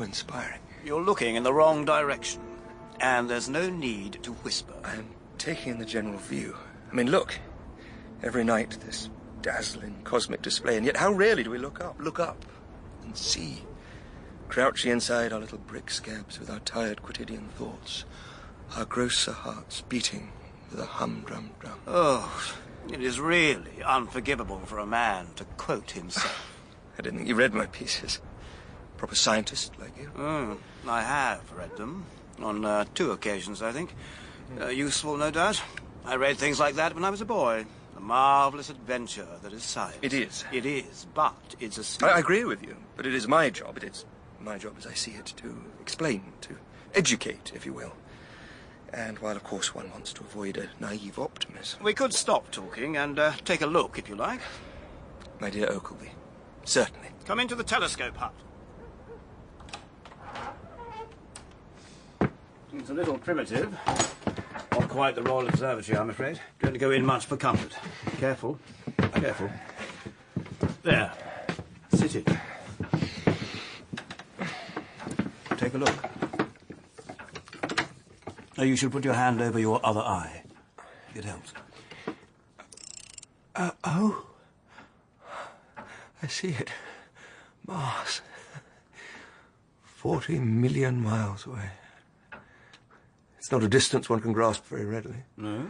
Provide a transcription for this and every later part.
inspiring. You're looking in the wrong direction, and there's no need to whisper. I'm taking in the general view. I mean, look. Every night, this dazzling cosmic display, and yet how rarely do we look up and see. Crouching inside our little brick scabs with our tired quotidian thoughts, our grosser hearts beating with a humdrum drum. Oh, it is really unforgivable for a man to quote himself. I didn't think you read my pieces. Proper scientist like you. I have read them. On 2 occasions, I think. Useful, no doubt. I read things like that when I was a boy. A marvellous adventure that is science. It is. It is, but it's a... I agree with you, but it is my job. It is my job as I see it to explain, to educate, if you will. And while, of course, one wants to avoid a naive optimism... We could stop talking and take a look, if you like. My dear Oakleby, certainly. Come into the telescope hut. It's a little primitive. Not quite the Royal Observatory, I'm afraid. Don't go in much for comfort. Careful. Careful. There. Sit it. Take a look. Now, you should put your hand over your other eye. It helps. Oh. I see it. Mars. 40 million miles away. It's not a distance one can grasp very readily. No?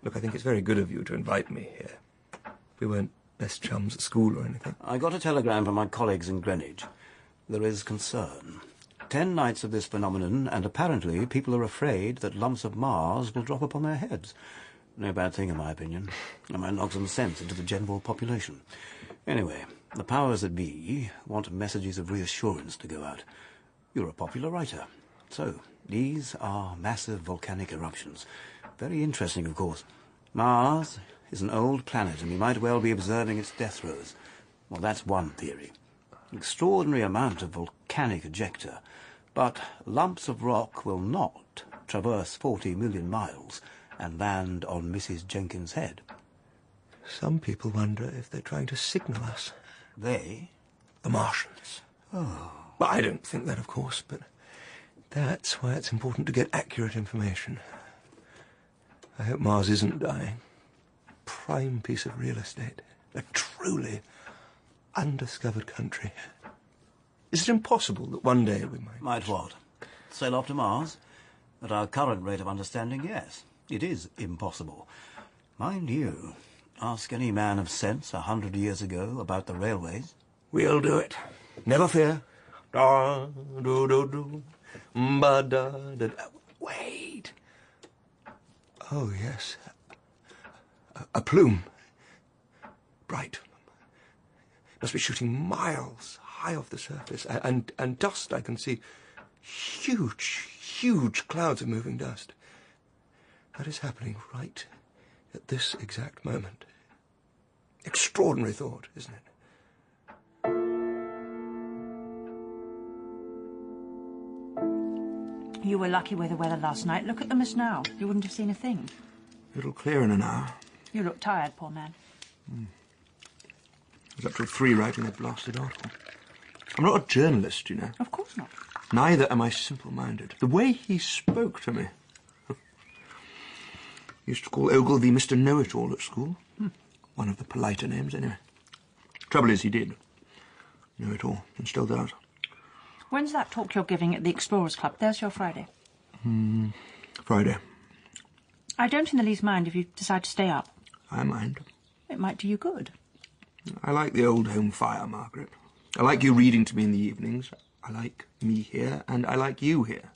Look, I think it's very good of you to invite me here. We weren't best chums at school or anything. I got a telegram from my colleagues in Greenwich. There is concern. 10 nights of this phenomenon, and apparently people are afraid that lumps of Mars will drop upon their heads. No bad thing, in my opinion. It might knock some sense into the general population. Anyway, the powers that be want messages of reassurance to go out. You're a popular writer. So, these are massive volcanic eruptions. Very interesting, of course. Mars is an old planet, and we might well be observing its death throes. Well, that's one theory. Extraordinary amount of volcanic ejecta, but lumps of rock will not traverse 40 million miles and land on Mrs. Jenkins' head. Some people wonder if they're trying to signal us. They? The Martians. Oh. Well, I don't think that, of course, but that's why it's important to get accurate information. I hope Mars isn't dying. Prime piece of real estate. A truly undiscovered country. Is it impossible that one day we might... Might what? Sail off to Mars? At our current rate of understanding, yes. It is impossible. Mind you, ask any man of sense 100 years ago about the railways. We'll do it. Never fear. Da, do, do, do. Ba, da, da, da. Wait. Oh, yes. A plume. Bright. Must be shooting miles high off the surface. And dust, I can see. Huge clouds of moving dust. That is happening right at this exact moment. Extraordinary thought, isn't it? You were lucky with the weather last night. Look at the mist now. You wouldn't have seen a thing. It'll clear in an hour. You look tired, poor man. I was up till 3 writing that blasted article. I'm not a journalist, you know. Of course not. Neither am I simple-minded. The way he spoke to me. Used to call Ogilvy Mr. Know-It-All at school. One of the politer names, anyway. Trouble is, he did know it all, and still does. When's that talk you're giving at the Explorers Club? There's your Friday. Friday. I don't in the least mind if you decide to stay up. I mind. It might do you good. I like the old home fire, Margaret. I like you reading to me in the evenings. I like me here, and I like you here.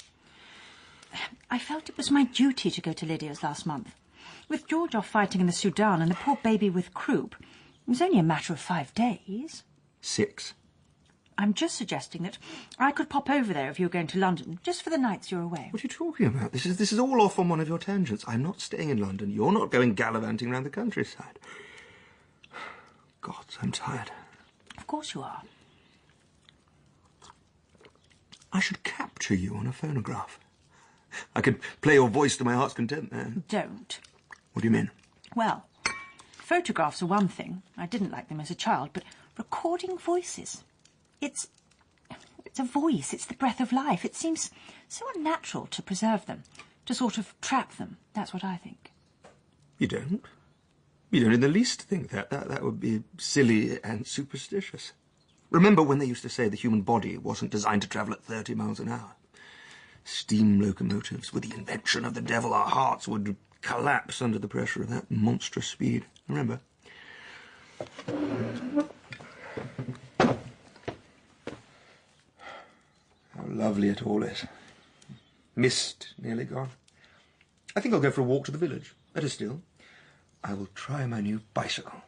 I felt it was my duty to go to Lydia's last month. With George off fighting in the Sudan and the poor baby with croup, it was only a matter of 5 days. 6. I'm just suggesting that I could pop over there if you were going to London, just for the nights you're away. What are you talking about? This is all off on one of your tangents. I'm not staying in London. You're not going gallivanting round the countryside. Gods, I'm tired. Of course you are. I should capture you on a phonograph. I could play your voice to my heart's content there. Don't. What do you mean? Well, photographs are one thing. I didn't like them as a child, but recording voices... It's It's a voice, it's the breath of life. It seems so unnatural to preserve them, to sort of trap them. That's what I think. You don't? You don't in the least think that. That would be silly and superstitious. Remember when they used to say the human body wasn't designed to travel at 30 miles an hour? Steam locomotives, with the invention of the devil, our hearts would collapse under the pressure of that monstrous speed. Remember? How lovely it all is. Mist nearly gone. I think I'll go for a walk to the village. Better still, I will try my new bicycle.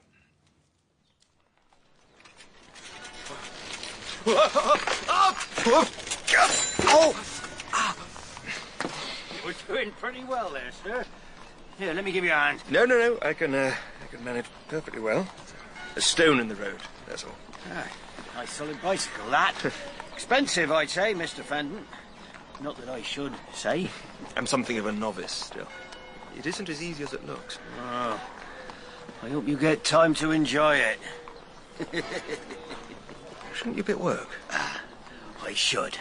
You're doing pretty well there, sir. Here, let me give you a hand. No. I can manage perfectly well. A stone in the road, that's all. Ah, nice solid bicycle, that. Expensive, I'd say, Mr. Fenton. Not that I should say. I'm something of a novice still. It isn't as easy as it looks. Oh, I hope you get time to enjoy it. Shouldn't you be at work? I should,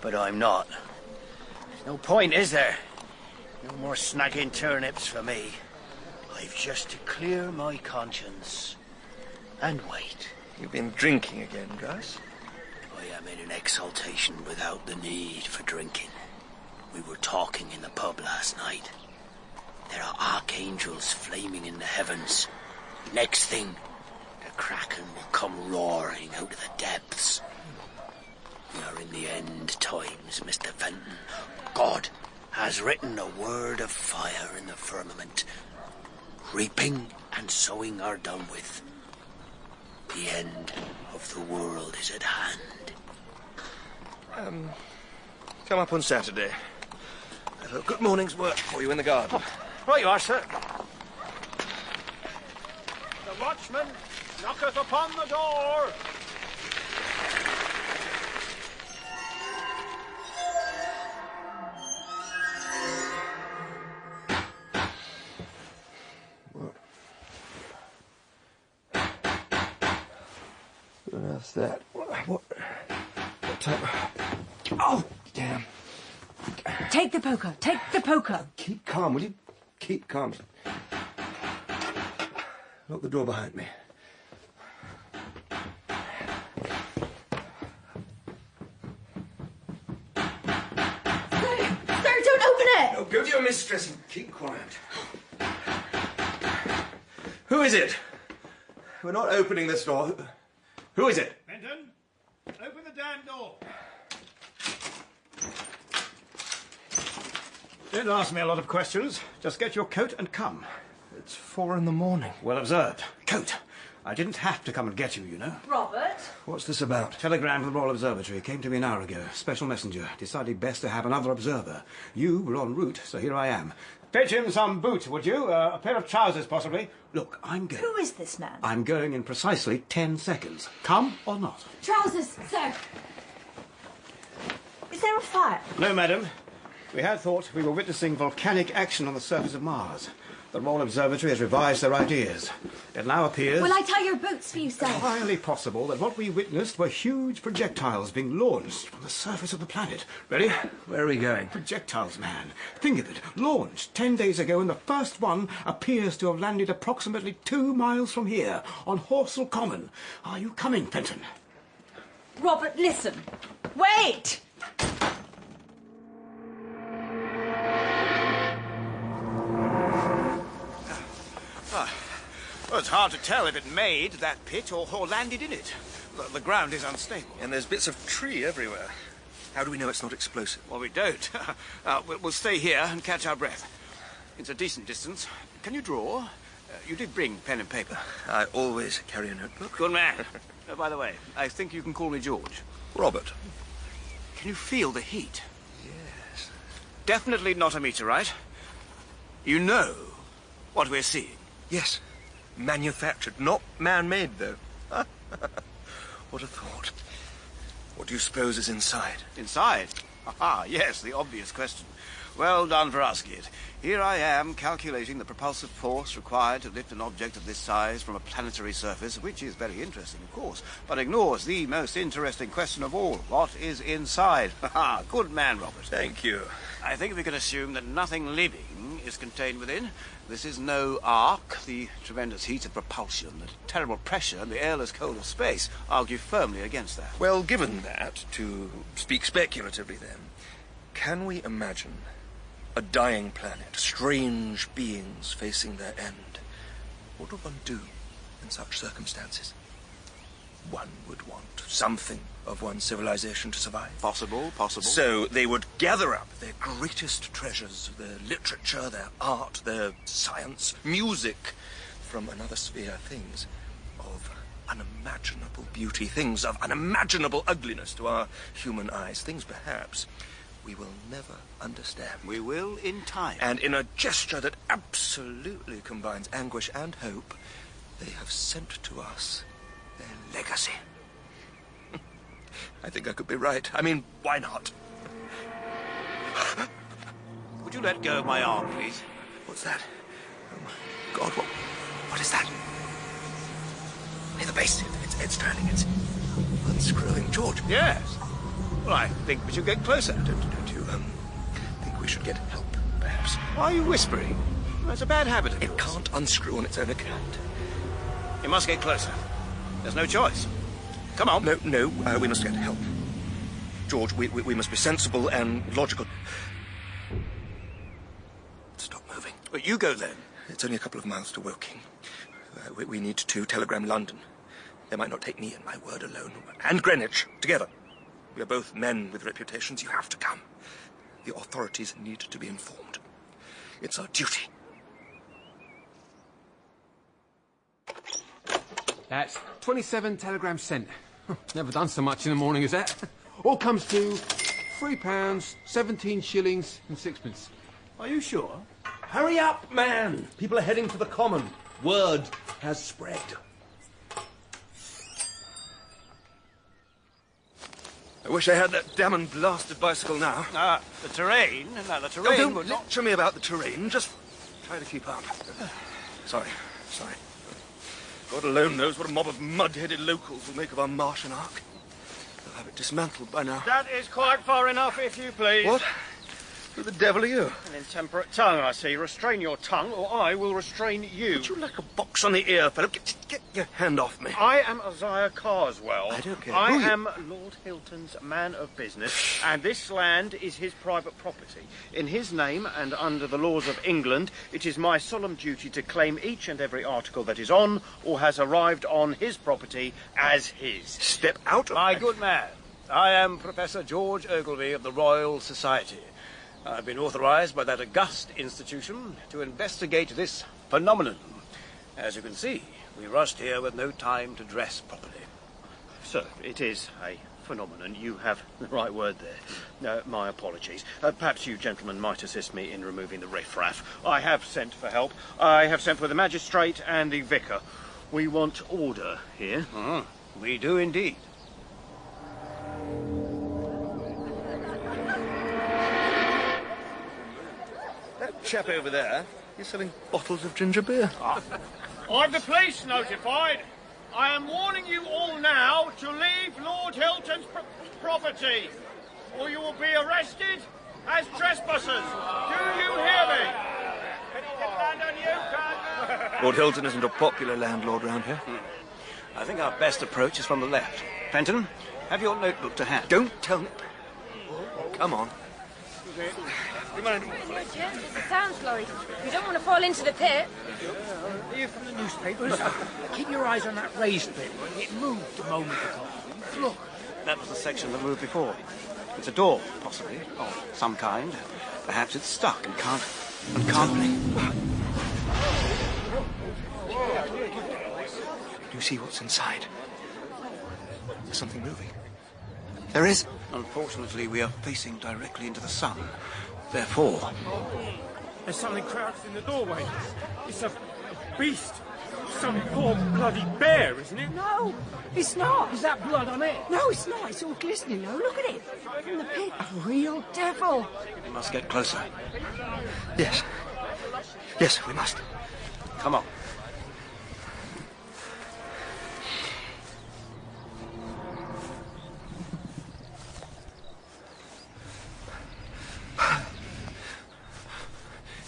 but I'm not. There's no point, is there? No more snagging turnips for me. I've just to clear my conscience and wait. You've been drinking again, Gus? I am in an exaltation without the need for drinking. We were talking in the pub last night. There are archangels flaming in the heavens. Next thing, the Kraken will come roaring out of the depths. We are in the end times, Mr. Fenton. God has written a word of fire in the firmament. Reaping and sowing are done with. The end of the world is at hand. Come up on Saturday. I've a good morning's work for you in the garden. Right you are, sir. The watchman knocketh upon the door. What on earth's that? What time? Oh, damn. Take the poker. Take the poker. Keep calm, will you? Keep calm. Lock the door behind me. Sir, don't open it! Oh, go to your mistress and keep quiet. Who is it? We're not opening this door. Who is it? Benton, open the damn door. Don't ask me a lot of questions. Just get your coat and come. It's 4 a.m. Well observed. Coat. I didn't have to come and get you, you know. Robert? What's this about? Telegram from the Royal Observatory came to me an hour ago. Special messenger. Decided best to have another observer. You were en route, so here I am. Fetch him some boots, would you? A pair of trousers, possibly. Look, I'm going. Who is this man? I'm going in precisely 10 seconds. Come or not? Trousers, sir. Is there a fire? No, madam. We had thought we were witnessing volcanic action on the surface of Mars. The Royal Observatory has revised their ideas. It now appears... Will I tie your boots for you, sir? highly possible that what we witnessed were huge projectiles being launched from the surface of the planet. Ready? Where are we going? Projectiles, man. Think of it. Launched 10 days ago, and the first one appears to have landed approximately 2 miles from here, on Horsell Common. Are you coming, Fenton? Robert, listen. Wait! Well, it's hard to tell if it made that pit or landed in it. The ground is unstable. And there's bits of tree everywhere. How do we know it's not explosive? Well, we don't. We'll stay here and catch our breath. It's a decent distance. Can you draw? You did bring pen and paper. I always carry a notebook. Good man. By the way, I think you can call me George. Robert. Can you feel the heat? Yes. Definitely not a meteorite. You know what we're seeing. Yes. Manufactured, not man-made, though. What a thought. What do you suppose is inside? Inside? Ah, yes, the obvious question. Well done for asking it. Here I am calculating the propulsive force required to lift an object of this size from a planetary surface, which is very interesting, of course, but ignores the most interesting question of all. What is inside? Ha! Good man, Robert. Thank you. I think we can assume that nothing living is contained within. This is no ark. The tremendous heat of propulsion, the terrible pressure, and the airless cold of space argue firmly against that. Well, given that, to speak speculatively then, can we imagine a dying planet, strange beings facing their end? What would one do in such circumstances? One would want something of one's civilization to survive. Possible. So they would gather up their greatest treasures, their literature, their art, their science, music, from another sphere, things of unimaginable beauty, things of unimaginable ugliness to our human eyes, things perhaps we will never understand. We will in time. And in a gesture that absolutely combines anguish and hope, they have sent to us their legacy. I think I could be right. I mean, why not? Would you let go of my arm, please? What's that? Oh, my God, what is that? Hey, the base, it's turning, it's unscrewing. George. Yes. Well, I think we should get closer. Don't you, think we should get help, perhaps? Why are you whispering? That's a bad habit of yours. It can't unscrew on its own account. You must get closer. There's no choice. Come on. No, we must get help. George, we must be sensible and logical. Stop moving. Well, you go then. It's only a couple of miles to Woking. We need to telegram London. They might not take me and my word alone. And Greenwich, together. We are both men with reputations. You have to come. The authorities need to be informed. It's our duty. That's 27 telegrams sent. Never done so much in the morning as that. All comes to £3, 17 shillings and sixpence. Are you sure? Hurry up, man! People are heading for the common. Word has spread. I wish I had that damn and blasted bicycle now. The terrain? No, the Oh, terrain... don't lecture me about the terrain. Just try to keep up. Sorry. God alone knows what a mob of mud-headed locals will make of our Martian ark. They'll have it dismantled by now. That is quite far enough, if you please. What? Who the devil are you? An intemperate tongue, I see. Restrain your tongue, or I will restrain you. Would you like a box on the ear, fellow? Get your hand off me. I am Isaiah Carswell. I don't care. I Who are you? am Lord Hilton's man of business, and this land is his private property. In his name, and under the laws of England, it is my solemn duty to claim each and every article that is on, or has arrived on his property, as his. Step out of My good man, I am Professor George Ogilvy of the Royal Society. I've been authorized by that august institution to investigate this phenomenon. As you can see, we rushed here with no time to dress properly. Sir, it is a phenomenon. You have the right word there. My apologies. Perhaps you gentlemen might assist me in removing the riffraff. I have sent for help. I have sent for the magistrate and the vicar. We want order here. We do indeed. That chap over there, he's selling bottles of ginger beer. I've the police notified. I am warning you all now to leave Lord Hilton's property, or you will be arrested as trespassers. Do you hear me? Can he depend on you, Carter? Lord Hilton isn't a popular landlord round here. I think our best approach is from the left. Fenton, have your notebook to hand. Don't tell me. Come on. It's a sound slurry. You don't want to fall into the pit. Are you from the newspapers? Keep your eyes on that raised bit. It moved a moment ago. Look. That was the section that moved before. It's a door, possibly, of some kind. Perhaps it's stuck and can't... Do you see what's inside? There's something moving. There is. Unfortunately, we are facing directly into the sun. Therefore... There's something crouched in the doorway. It's a beast. some poor bloody bear, isn't it? No, it's not. Is that blood on it? No, it's not. It's all glistening, though. Look at it. From the pit. A real devil. We must get closer. Yes. Yes, we must. Come on.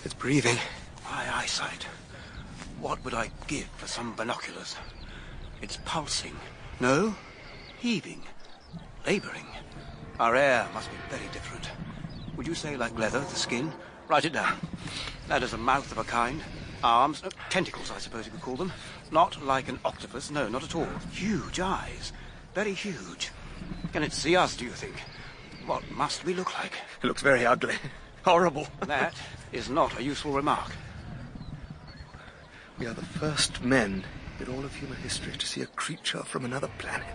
It's breathing. My eyesight. What would I give for some binoculars? It's pulsing. No, heaving. Labouring. Our air must be very different. Would you say like leather, the skin? Write it down. That is a mouth of a kind. Arms, tentacles, I suppose you could call them. Not like an octopus, no, not at all. Huge eyes. Very huge. Can it see us, do you think? What must we look like? It looks very ugly. Horrible. That is not a useful remark. We are the first men in all of human history to see a creature from another planet.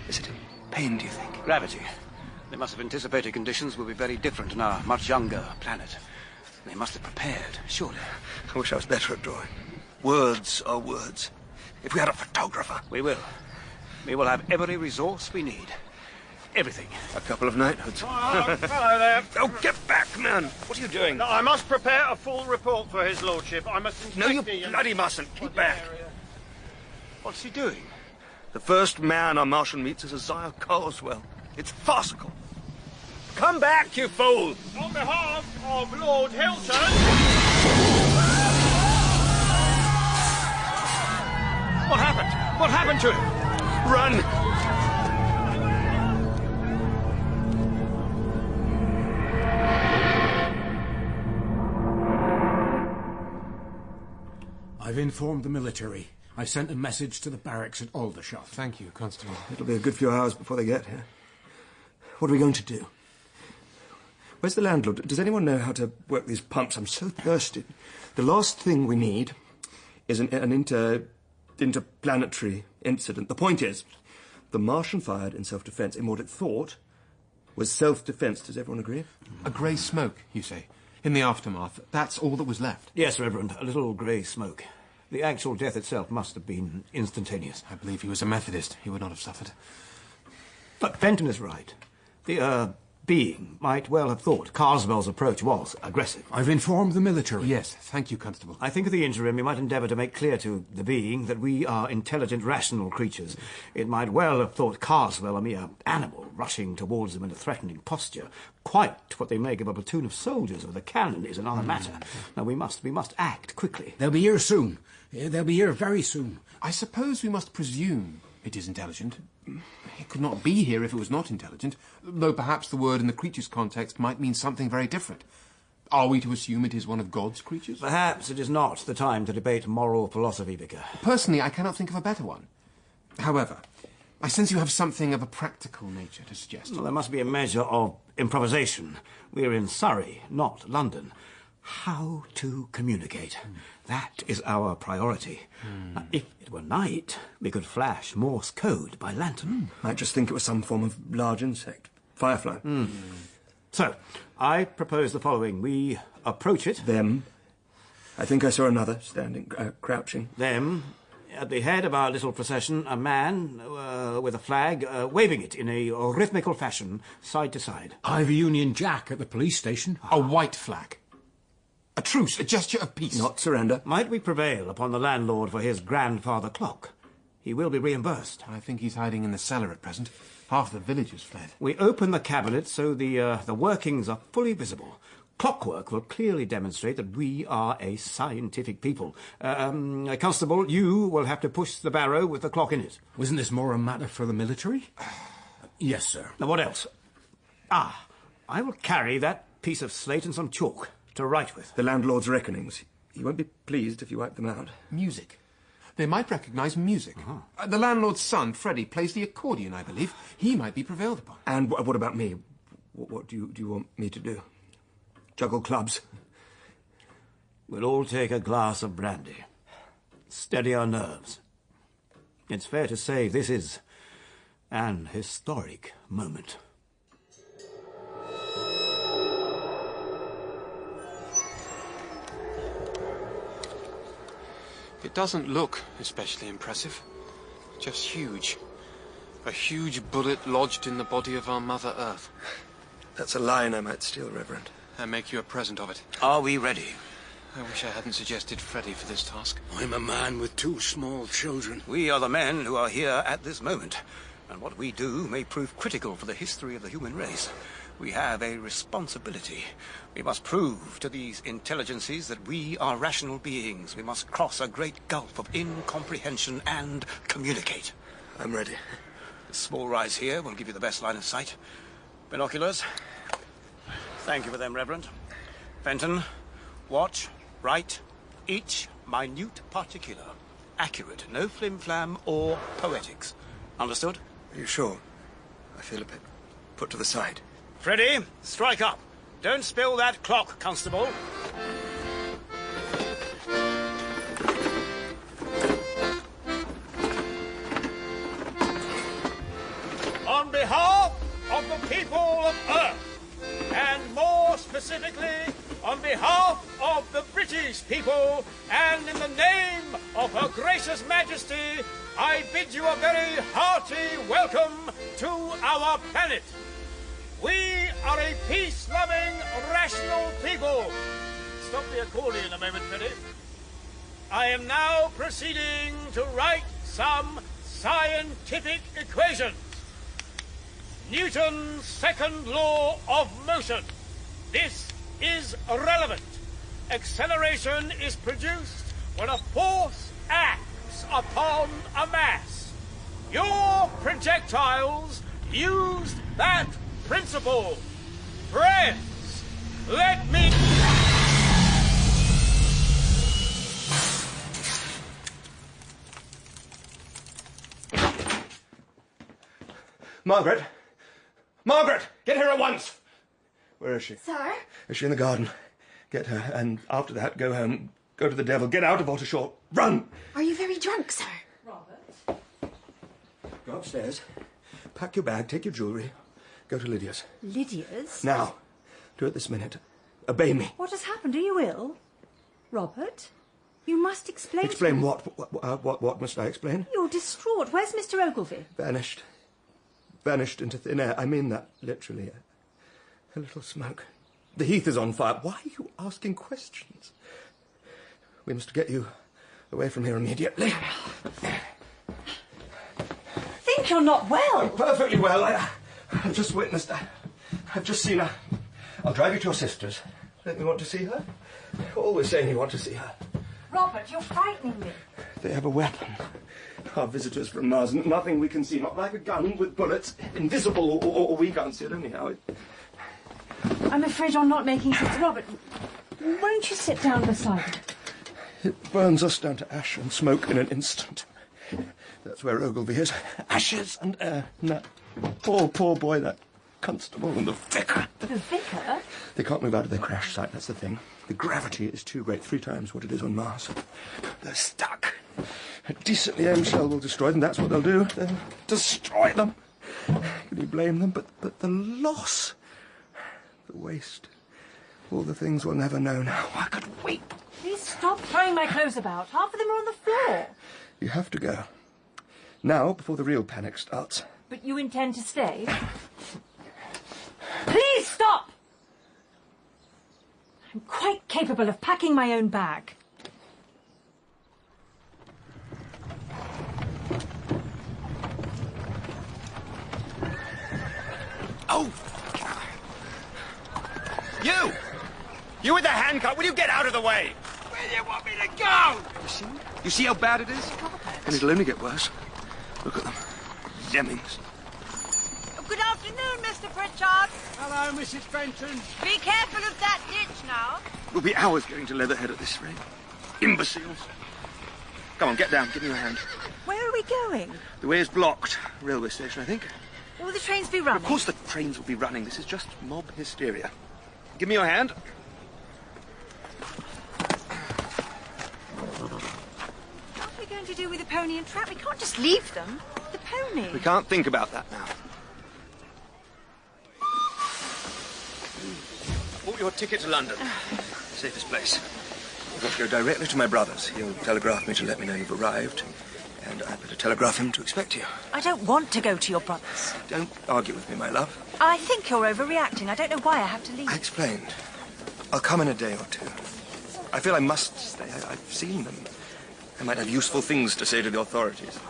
Is it in pain, do you think? Gravity. They must have anticipated conditions will be very different on our much younger planet. They must have prepared, surely. I wish I was better at drawing. Words are words. If we had a photographer... We will. We will have every resource we need. Everything. A couple of knighthoods. Oh, hello there. Oh, get back, man! What are you doing? No, I must prepare a full report for his lordship. I must inspect No, you the... bloody mustn't. Keep back. What's he doing? The first man a Martian meets is Isaiah Carswell. It's farcical. Come back, you fool! On behalf of Lord Hilton... What happened? What happened to him? Run! I've informed the military. I sent a message to the barracks at Aldershot. Thank you, Constable. It'll be a good few hours before they get here. What are we going to do? Where's the landlord? Does anyone know how to work these pumps? I'm so thirsty. The last thing we need is an interplanetary incident. The point is, the Martian fired in self-defence in what it thought was self-defence. Does everyone agree? A grey smoke, you say? In the aftermath, that's all that was left? Yes, Reverend, a little grey smoke. The actual death itself must have been instantaneous. I believe he was a Methodist. He would not have suffered. But Fenton is right. The, being might well have thought Carswell's approach was aggressive. I've informed the military. Yes, thank you, Constable. I think at the interim we might endeavour to make clear to the being that we are intelligent, rational creatures. It might well have thought Carswell a mere animal rushing towards them in a threatening posture. Quite what they make of a platoon of soldiers with a cannon is another matter. Now we must act quickly. They'll be here soon. They'll be here very soon. I suppose we must presume it is intelligent. It could not be here if it was not intelligent, though perhaps the word in the creature's context might mean something very different. Are we to assume it is one of God's creatures? Perhaps it is not the time to debate moral philosophy, Vicar. Personally, I cannot think of a better one. However, I sense you have something of a practical nature to suggest. Well, there must be a measure of improvisation. We're in Surrey, not London. How to communicate. That is our priority. Now, if it were night, we could flash Morse code by lantern. Might just think it was some form of large insect. Firefly. So, I propose the following. We approach it. Them. I think I saw another, standing, crouching. Them. At the head of our little procession, a man with a flag, waving it in a rhythmical fashion, side to side. I've a Union Jack at the police station. A white flag. A truce, a gesture of peace. Not surrender. Might we prevail upon the landlord for his grandfather clock? He will be reimbursed. I think he's hiding in the cellar at present. Half the village has fled. We open the cabinet so the workings are fully visible. Clockwork will clearly demonstrate that we are a scientific people. Constable, you will have to push the barrow with the clock in it. Wasn't this more a matter for the military? Yes, sir. Now, what else? I will carry that piece of slate and some chalk to write with. The landlord's reckonings. He won't be pleased if you wipe them out. Music. They might recognise music. The landlord's son, Freddie, plays the accordion, I believe. He might be prevailed upon. And what about me? What do you want me to do? Juggle clubs? We'll all take a glass of brandy. Steady our nerves. It's fair to say this is an historic moment. It doesn't look especially impressive. Just huge. A huge bullet lodged in the body of our Mother Earth. That's a line I might steal, Reverend. And make you a present of it. Are we ready? I wish I hadn't suggested Freddy for this task. I'm a man with 2 small children. We are the men who are here at this moment, and what we do may prove critical for the history of the human race. We have a responsibility. We must prove to these intelligences that we are rational beings. We must cross a great gulf of incomprehension and communicate. I'm ready. This small rise here will give you the best line of sight. Binoculars. Thank you for them, Reverend. Fenton, watch, write, each minute particular. Accurate, no flim-flam or poetics. Understood? Are you sure? I feel a bit put to the side. Freddy, strike up. Don't spill that clock, Constable. On behalf of the people of Earth, and more specifically, on behalf of the British people, and in the name of Her Gracious Majesty, I bid you a very hearty welcome to our planet. We are a peace-loving, rational people. Stop the accordion a moment, Freddy. I am now proceeding to write some scientific equations. Newton's second law of motion. This is relevant. Acceleration is produced when a force acts upon a mass. Your projectiles used that principle. Friends, let me... Margaret! Margaret! Get here at once! Where is she? Sir? Is she in the garden? Get her, and after that, go home. Go to the devil. Get out of Ottershaw. Run! Are you very drunk, sir? Robert? Go upstairs. Pack your bag. Take your jewellery. Go to Lydia's. Lydia's? Now. Do it this minute. Obey me. What has happened? Are you ill? Robert? You must explain Explain to me. what must I explain? You're distraught. Where's Mr. Ogilvy? Vanished. Vanished into thin air. I mean that literally. A little smoke. The heath is on fire. Why are you asking questions? We must get you away from here immediately. Think you're not well. I'm perfectly well. I've just witnessed. I've just seen her. I'll drive you to your sister's. Don't you want to see her? Always saying you want to see her. Robert, you're frightening me. They have a weapon. Our visitors from Mars. Nothing we can see. Not like a gun with bullets. Invisible, or we can't see it anyhow. I'm afraid you're not making sense. Robert, won't you sit down beside me? It burns us down to ash and smoke in an instant. That's where Ogilvy is. Ashes and air. And that poor boy, that constable and the vicar. The vicar? They can't move out of their crash site, that's the thing. The gravity is too great, 3 times what it is on Mars. They're stuck. A decently aimed shell will destroy them, that's what they'll do. They'll destroy them. Can you blame them? But the loss, the waste, all the things we'll never know now. I could weep. Please stop throwing my clothes about. Half of them are on the floor. You have to go. Now, before the real panic starts. But you intend to stay? Please stop! I'm quite capable of packing my own bag. Oh! You! You with the handcuff, will you get out of the way? Where do you want me to go? You see how bad it is? And it'll only get worse. Look at them. Lemmings. Good afternoon, Mr. Pritchard. Hello, Mrs. Fenton. Be careful of that ditch now. We'll be hours going to Leatherhead at this rate. Imbeciles. Come on, get down. Give me your hand. Where are we going? The way is blocked. Railway station, I think. Will the trains be running? Of course the trains will be running. This is just mob hysteria. Give me your hand. What are we going to do with the pony and trap? We can't just leave them. The pony. We can't think about that now. I bought your ticket to London. Safest place. I've got to go directly to my brother's. He'll telegraph me to let me know you've arrived. And I'd better telegraph him to expect you. I don't want to go to your brother's. Don't argue with me, my love. I think you're overreacting. I don't know why I have to leave. I explained. I'll come in a day or two. I feel I must stay. I've seen them. I might have useful things to say to the authorities.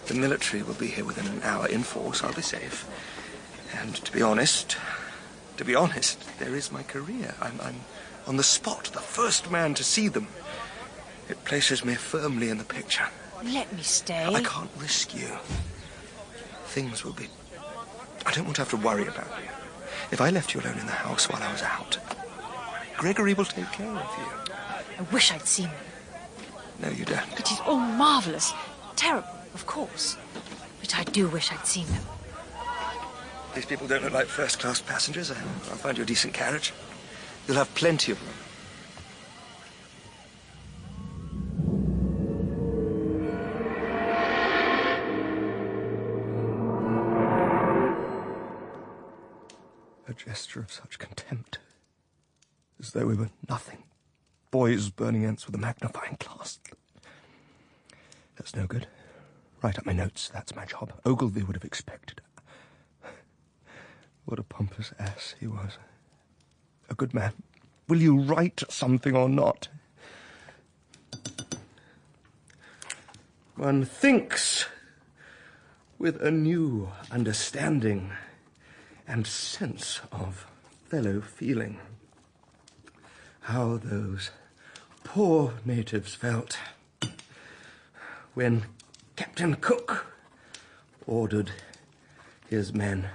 The military will be here within an hour in force. I'll be safe. And to be honest, there is my career. I'm on the spot, the first man to see them. It places me firmly in the picture. Let me stay. I can't risk you. Things will be... I don't want to have to worry about you. If I left you alone in the house while I was out, Gregory will take care of you. I wish I'd seen them. No, you don't. It is all marvellous. Terrible, of course. But I do wish I'd seen them. These people don't look like first-class passengers. I'll find you a decent carriage. You'll have plenty of room. A gesture of such contempt. As though we were nothing. Boys burning ants with a magnifying glass. That's no good. Write up my notes. That's my job. Ogilvy would have expected. What a pompous ass he was. A good man. Will you write something or not? One thinks with a new understanding and sense of fellow feeling. How those poor natives felt when Captain Cook ordered his men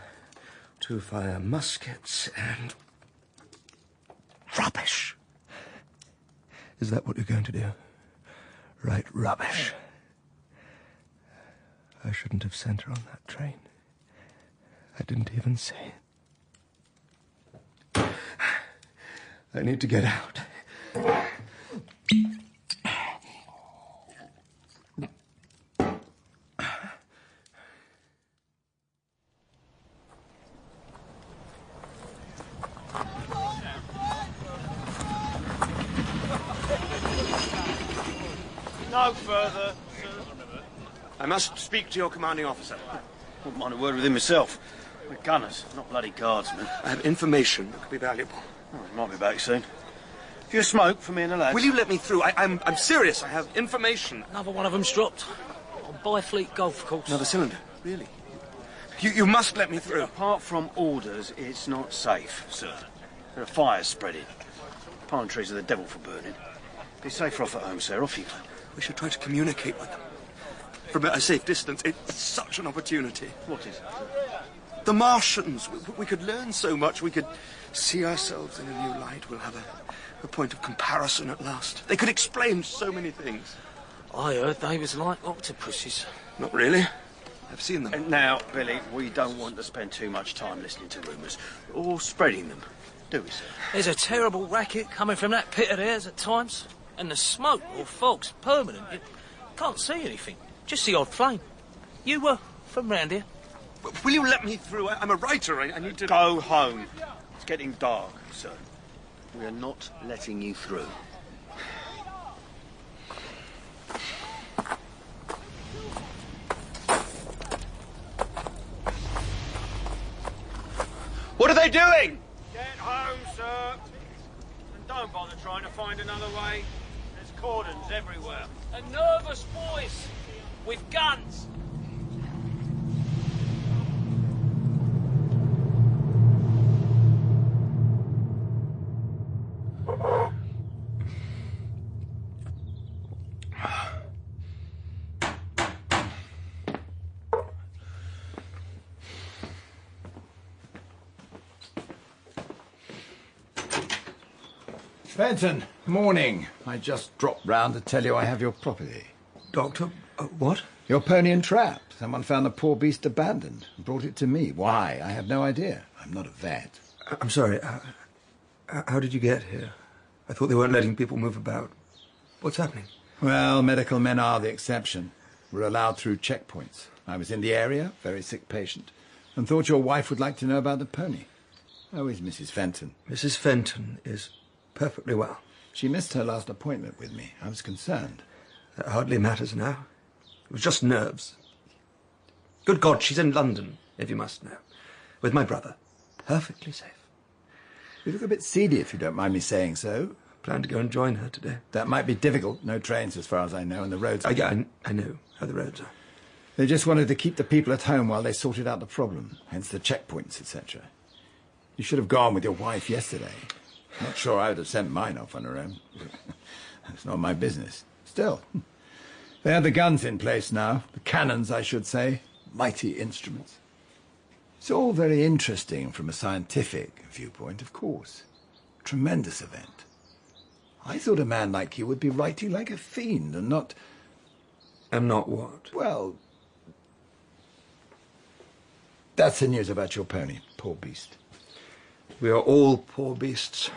to fire muskets and rubbish. Is that what you're going to do? Write rubbish? I shouldn't have sent her on that train. I didn't even say it. I need to get out. No further, sir. I must speak to your commanding officer. Wouldn't mind a word with him myself. We're gunners, not bloody guardsmen. I have information that could be valuable. Oh, he might be back soon. A few smoke for me and the lads. Will you let me through? I'm serious. I have information. Another one of them's dropped. On Byfleet Golf Course. Another cylinder? Really? You must let me through. Apart from orders, it's not safe, sir. There are fires spreading. Pine trees are the devil for burning. Be safer off at home, sir. Off you go. We should try to communicate with them. From a safe distance. It's such an opportunity. What is it? The Martians. We could learn so much. We could see ourselves in a new light. We'll have a point of comparison at last. They could explain so many things. I heard they was like octopuses. Not really. I've seen them. And now, Billy, we don't want to spend too much time listening to rumours or spreading them, do we, sir? There's a terrible racket coming from that pit of theirs at times. And the smoke or fog's permanent. You can't see anything. Just the odd flame. You were from round here? Will you let me through? I'm a writer. I need to... Go home. It's getting dark, sir. We are not letting you through. What are they doing? Get home, sir. And don't bother trying to find another way. There's cordons everywhere. A nervous boys with guns. Fenton, morning. I just dropped round to tell you I have your property. Doctor, what? Your pony and trap. Someone found the poor beast abandoned and brought it to me. Why? I have no idea. I'm not a vet. I'm sorry. How did you get here? I thought they weren't letting people move about. What's happening? Well, medical men are the exception. We're allowed through checkpoints. I was in the area, very sick patient, and thought your wife would like to know about the pony. How is Mrs. Fenton? Mrs. Fenton is perfectly well. She missed her last appointment with me. I was concerned. That hardly matters now. It was just nerves. Good God, she's in London, if you must know, with my brother. Perfectly safe. You look a bit seedy, if you don't mind me saying so. Plan to go and join her today. That might be difficult. No trains, as far as I know, and the roads... I know how the roads are. They just wanted to keep the people at home while they sorted out the problem, hence the checkpoints, etc. You should have gone with your wife yesterday. Not sure I would have sent mine off on her own. It's not my business. Still, they have the guns in place now. The cannons, I should say. Mighty instruments. It's all very interesting from a scientific viewpoint, of course. Tremendous event. I thought a man like you would be writing like a fiend and not... And not what? Well, that's the news about your pony. Poor beast. We are all poor beasts.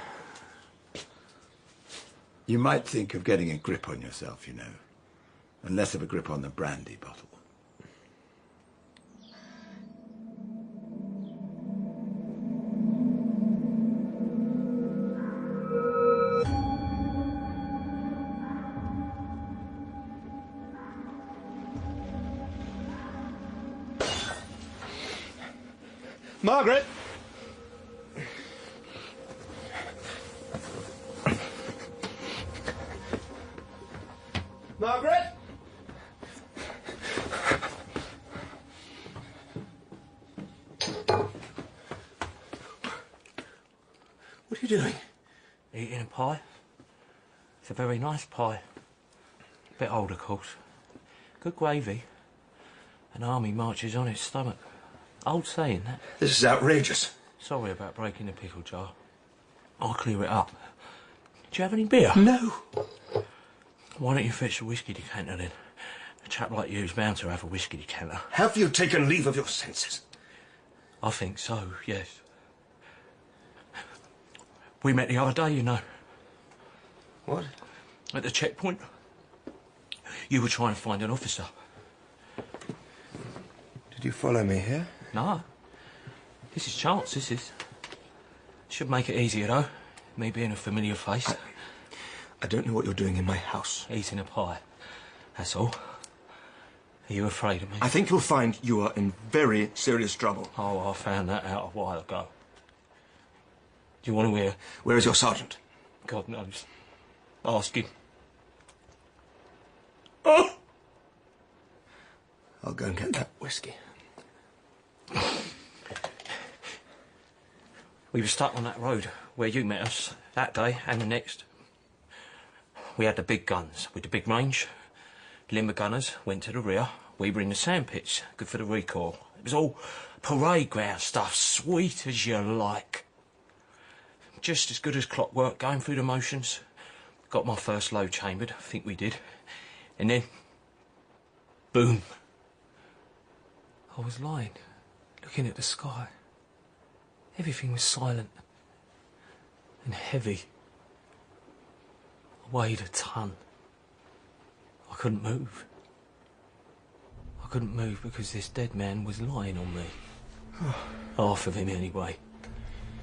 You might think of getting a grip on yourself, you know, and less of a grip on the brandy bottle. Margaret! Margaret! What are you doing? Eating a pie. It's a very nice pie. A bit old, of course. Good gravy. An army marches on its stomach. Old saying, that. This is outrageous. Sorry about breaking the pickle jar. I'll clear it up. Do you have any beer? No. Why don't you fetch a whiskey decanter then? A chap like you's bound to have a whiskey decanter. Have you taken leave of your senses? I think so, yes. We met the other day, you know. What? At the checkpoint. You were trying to find an officer. Did you follow me here? No. This is chance, this is. Should make it easier, though. Me being a familiar face. I don't know what you're doing in my house. Eating a pie. That's all. Are you afraid of me? I think you'll find you are in very serious trouble. Oh, I found that out a while ago. Do you want to hear? Where is your sergeant? God knows. Ask him. Oh! I'll go and get that whiskey. We were stuck on that road where you met us that day and the next. We had the big guns with the big range. Limber gunners went to the rear. We were in the sandpits, good for the recoil. It was all parade ground stuff, sweet as you like. Just as good as clockwork, going through the motions. Got my first load chambered, I think we did. And then, boom. I was lying, looking at the sky. Everything was silent and heavy. I weighed a ton. I couldn't move. I couldn't move because this dead man was lying on me. Half of him anyway.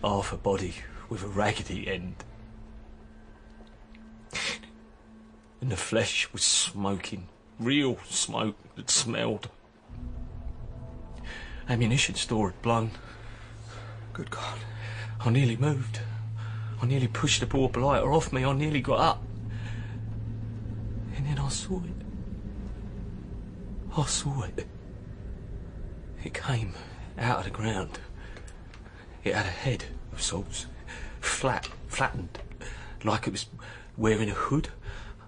Half a body with a raggedy end. And the flesh was smoking. Real smoke that smelled. Ammunition store had blown. Good God. I nearly moved. I nearly pushed the ball blighter off me. I nearly got up. And then I saw it. I saw it. It came out of the ground. It had a head of sorts. Flattened. Like it was wearing a hood.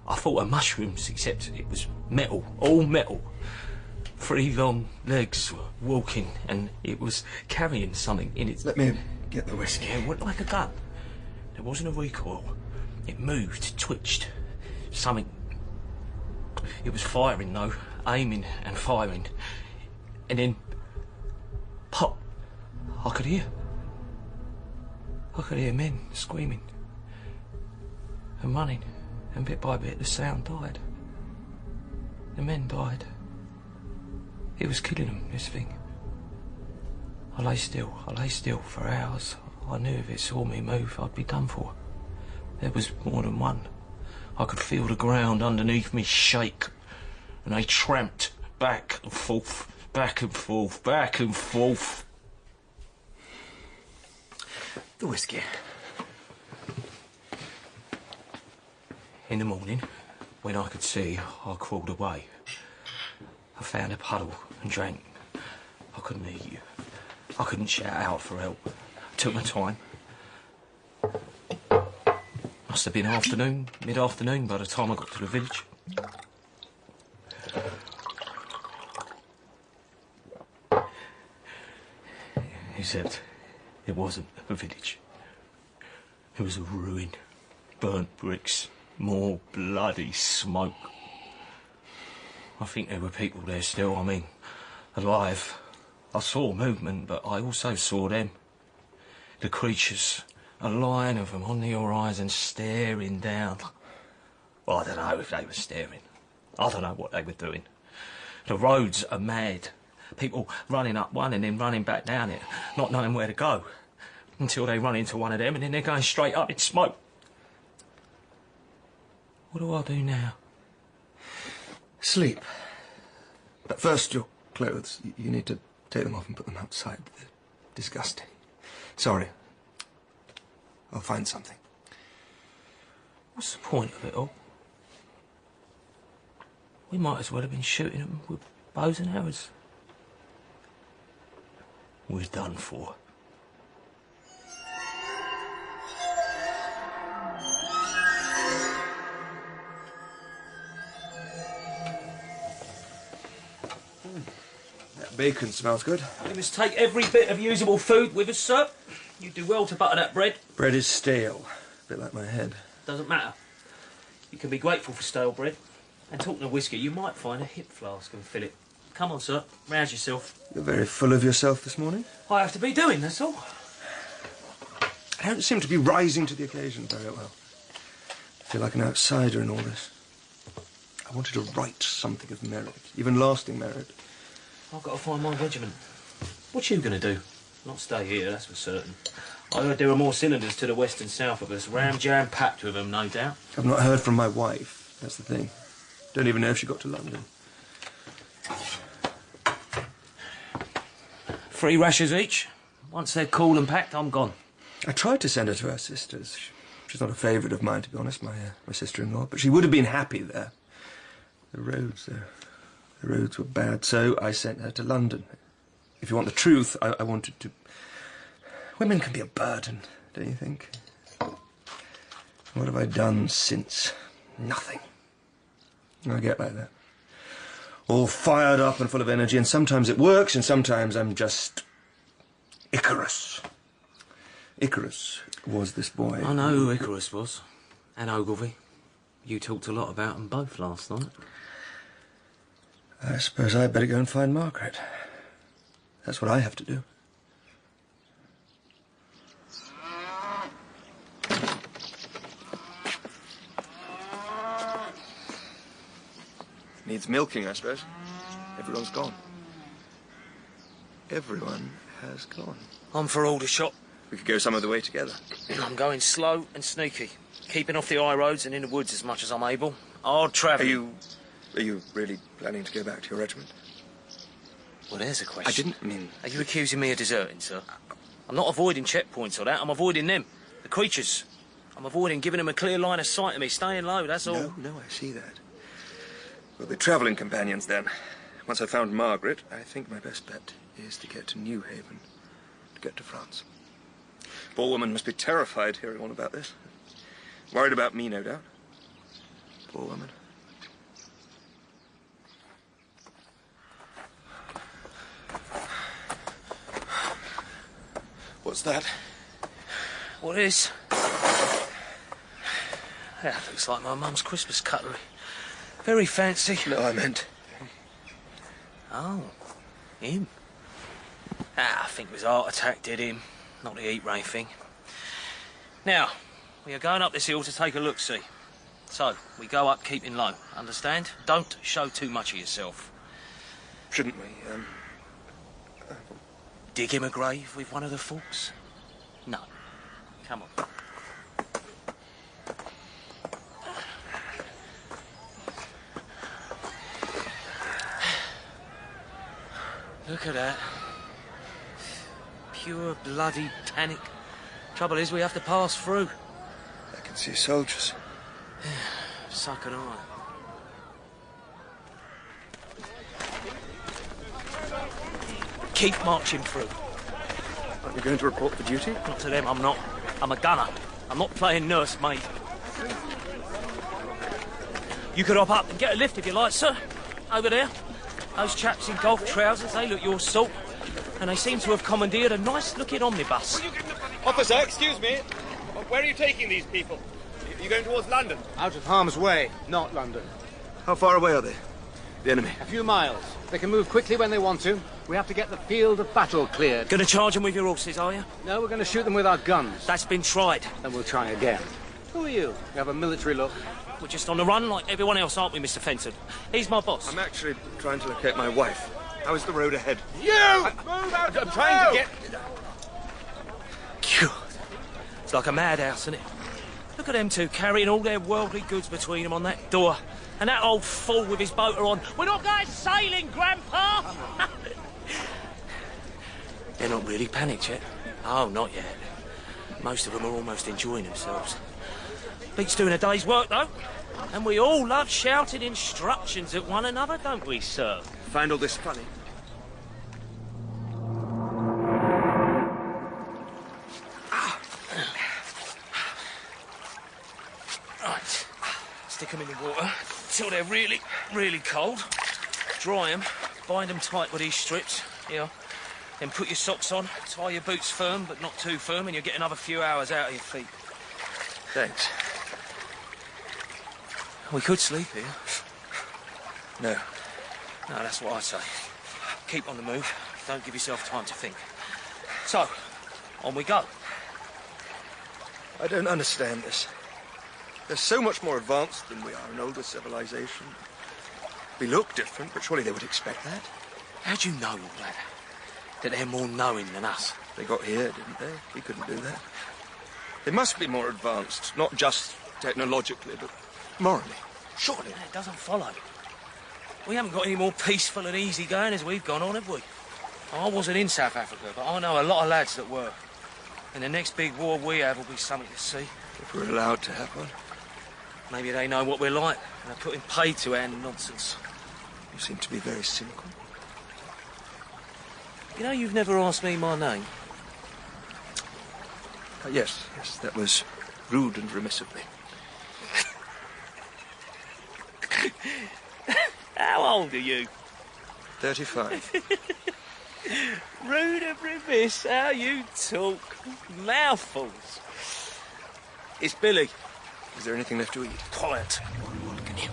I thought of mushrooms, except it was metal. All metal. 3 long legs walking, and it was carrying something in its... Let me get the whiskey. It went like a gun. There wasn't a recoil. It moved, twitched. Something... It was firing, though. Aiming and firing. And then... Pop! I could hear. I could hear men screaming. And running. And bit by bit, the sound died. The men died. It was killing them, this thing. I lay still for hours. I knew if it saw me move, I'd be done for. There was more than one. I could feel the ground underneath me shake, and they tramped back and forth, back and forth, back and forth. The whiskey. In the morning, when I could see, I crawled away. I found a puddle and drank. I couldn't eat. I couldn't shout out for help. Took my time. Must have been afternoon, mid-afternoon by the time I got to the village. Except it wasn't a village. It was a ruin. Burnt bricks. More bloody smoke. I think there were people there still, I mean, alive. I saw movement, but I also saw them. The creatures. A line of them on the horizon staring down. Well, I don't know if they were staring. I don't know what they were doing. The roads are mad. People running up one and then running back down it, not knowing where to go. Until they run into one of them and then they're going straight up in smoke. What do I do now? Sleep. But first, your clothes. You need to take them off and put them outside. They're disgusting. Sorry. I'll find something. What's the point of it all? We might as well have been shooting them with bows and arrows. We're done for. That bacon smells good. We must take every bit of usable food with us, sir. You do well to butter that bread. Bread is stale. A bit like my head. Doesn't matter. You can be grateful for stale bread. And talking of whiskey, you might find a hip flask and fill it. Come on, sir. Rouse yourself. You're very full of yourself this morning. I have to be doing, that's all. I don't seem to be rising to the occasion very well. I feel like an outsider in all this. I wanted to write something of merit, even lasting merit. I've got to find my regiment. What you going to do? Not stay here, that's for certain. I heard there are more cylinders to the west and south of us. Ram-jam packed with them, no doubt. I've not heard from my wife. That's the thing. Don't even know if she got to London. 3 rashers each. Once they're cool and packed, I'm gone. I tried to send her to her sister's. She's not a favourite of mine, to be honest, my sister-in-law. But she would have been happy there. The roads were bad, so I sent her to London. If you want the truth, I wanted to... Women can be a burden, don't you think? What have I done since? Nothing. I get like that. All fired up and full of energy, and sometimes it works, and sometimes I'm just... Icarus. Icarus was this boy. I know who Icarus was. And Ogilvy. You talked a lot about them both last night. I suppose I'd better go and find Margaret. That's what I have to do. Needs milking, I suppose. Everyone's gone. Everyone has gone. I'm for Aldershot. We could go some of the way together. I'm going slow and sneaky. Keeping off the high roads and in the woods as much as I'm able. Hard travelling. Are you really planning to go back to your regiment? Well, there's a question. I didn't mean... Are you accusing me of deserting, sir? I'm not avoiding checkpoints or that. I'm avoiding them. The creatures. I'm avoiding giving them a clear line of sight of me. Staying low, that's all. No, I see that. We'll be travelling companions then. Once I've found Margaret, I think my best bet is to get to New Haven. To get to France. Poor woman must be terrified hearing all about this. Worried about me, no doubt. Poor woman. What's that? What is? That looks like my mum's Christmas cutlery. Very fancy. No, I meant... Oh, him. I think his heart attack did him, not the heat ray thing. Now, we are going up this hill to take a look-see. So, we go up keeping low, understand? Don't show too much of yourself. Shouldn't we, Dig him a grave with one of the forks? No. Come on. Look at that. Pure bloody panic. Trouble is, we have to pass through. I can see soldiers. So can I. Keep marching through. Aren't you going to report for duty? Not to them, I'm not. I'm a gunner. I'm not playing nurse, mate. You could hop up and get a lift if you like, sir. Over there. Those chaps in golf trousers, they look your sort. And they seem to have commandeered a nice-looking omnibus. Officer, excuse me. Where are you taking these people? Are you going towards London? Out of harm's way, not London. How far away are they? The enemy? A few miles. They can move quickly when they want to. We have to get the field of battle cleared. Gonna charge them with your horses, are you? No, we're going to shoot them with our guns. That's been tried. Then we'll try again. Who are you? You have a military look. We're just on the run like everyone else, aren't we, Mr. Fenton? He's my boss. I'm actually trying to locate my wife. How is the road ahead? You! Move out! I'm trying to get... God. It's like a madhouse, isn't it? Look at them two carrying all their worldly goods between them on that door. And that old fool with his boater on. We're not going sailing, Grandpa! They're not really panicked yet. Oh, not yet. Most of them are almost enjoying themselves. Beats doing a day's work, though. And we all love shouting instructions at one another, don't we, sir? Find all this funny? Right. Stick them in the water till they're really, really cold. Dry them, bind them tight with these strips, here. Then put your socks on, tie your boots firm, but not too firm, and you'll get another few hours out of your feet. Thanks. We could sleep here. No. No, that's what I say. Keep on the move. Don't give yourself time to think. So, on we go. I don't understand this. They're so much more advanced than we are, an older civilization. We look different, but surely they would expect that. How do you know all that? That they're more knowing than us? They got here, didn't they? We couldn't do that. They must be more advanced, not just technologically, but morally. Surely. It doesn't follow. We haven't got any more peaceful and easygoing as we've gone on, have we? I wasn't in South Africa, but I know a lot of lads that were. And the next big war we have will be something to see. If we're allowed to have one. Maybe they know what we're like, and they're putting paid to our nonsense. You seem to be very cynical. You know, you've never asked me my name. Yes, that was rude and remiss of me. How old are you? 35. Rude and remiss, how you talk. Mouthfuls. It's Billy. Is there anything left to eat? Quiet. Can you?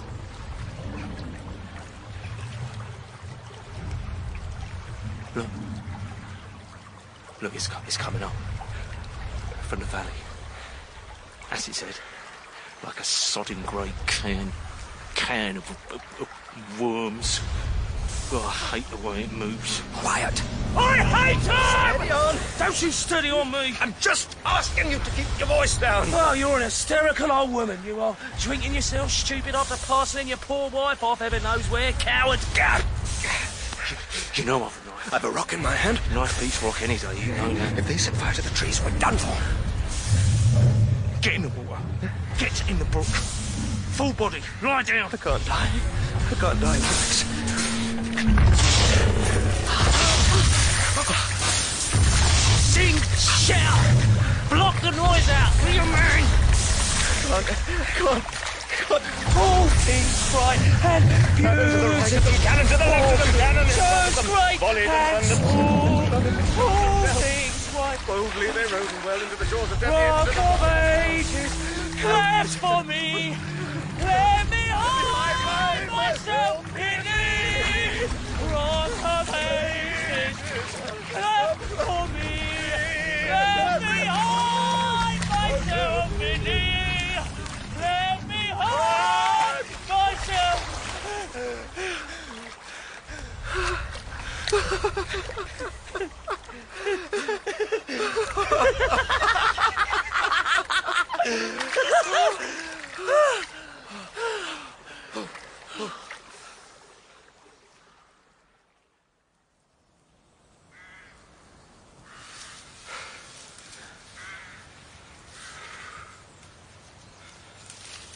Look. Look, it's coming up. From the valley. As it said, like a sodding great can of worms. Oh, I hate the way it moves. Quiet. I hate it! Steady on. Don't you steady on me. I'm just asking you to keep your voice down. Oh, you're an hysterical old woman, you are. Drinking yourself stupid after parceling your poor wife off heaven knows where. Coward. You know I've a knife. I've a rock in my hand. Knife beats rock any day, you know that. If they set fire to the trees, we're done for. Get in the water. Get in the brook. Full body. Lie down. I can't die. I can't die, Max. Sing, shout, block the noise out. What do you mean? Come on. All things bright and beautiful. Cannon to the left of them, cannon So great and all things bright. Boldly they rode well into the shores of Rock death. of ages, claps for me. Let me hide myself in thee. Rock of ages, clap for me. Let me hide myself in thee. Let me hide myself.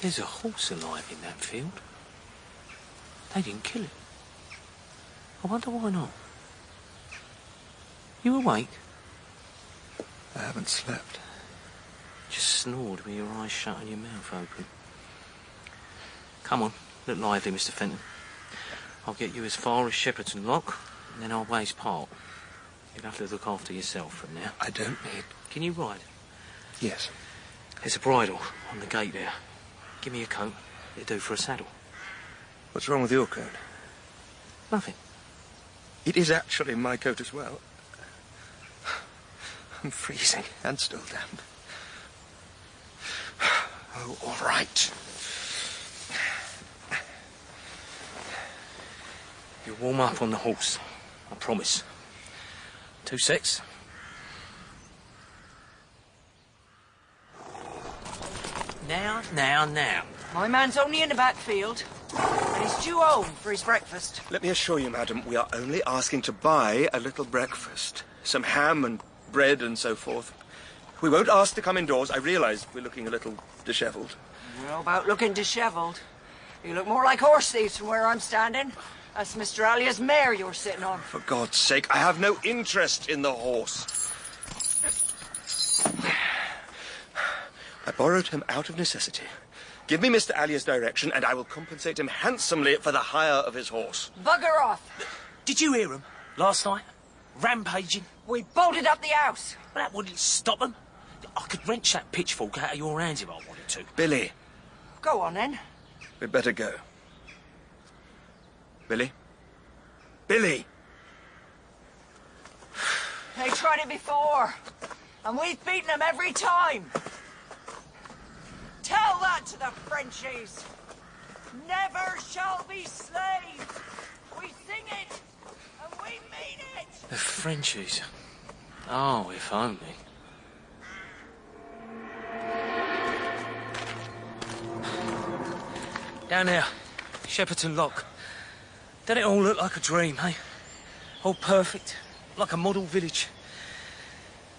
There's a horse alive in that field. They didn't kill it. I wonder why not. You awake? I haven't slept. Just snored with your eyes shut and your mouth open. Come on, look lively, Mr. Fenton. I'll get you as far as Shepperton Lock, and then I'll Ways Park. You'll have to look after yourself from now. I don't need... Can you ride? Yes. There's a bridle on the gate there. Give me a coat. It'll do for a saddle. What's wrong with your coat? Nothing. It is actually my coat as well. I'm freezing and still damp. Oh, all right. You'll warm up on the horse. I promise. 2 secs. Now. My man's only in the back field, and he's due home for his breakfast. Let me assure you, madam, we are only asking to buy a little breakfast. Some ham and bread and so forth. We won't ask to come indoors. I realise we're looking a little dishevelled. How about looking dishevelled? You look more like horse thieves from where I'm standing. That's Mr. Alia's mare you're sitting on. For God's sake, I have no interest in the horse. I borrowed him out of necessity. Give me Mr. Alia's direction, and I will compensate him handsomely for the hire of his horse. Bugger off! Did you hear him last night? Rampaging? We bolted up the house. Well, that wouldn't stop them. I could wrench that pitchfork out of your hands if I wanted to. Billy. Go on, then. We'd better go. Billy? Billy! They tried it before, and we've beaten them every time. Tell that to the Frenchies. Never shall be slaves. We sing it, and we mean it. The Frenchies. Oh, if only. Down there, Shepperton Lock. Doesn't it all look like a dream, eh? All perfect, like a model village.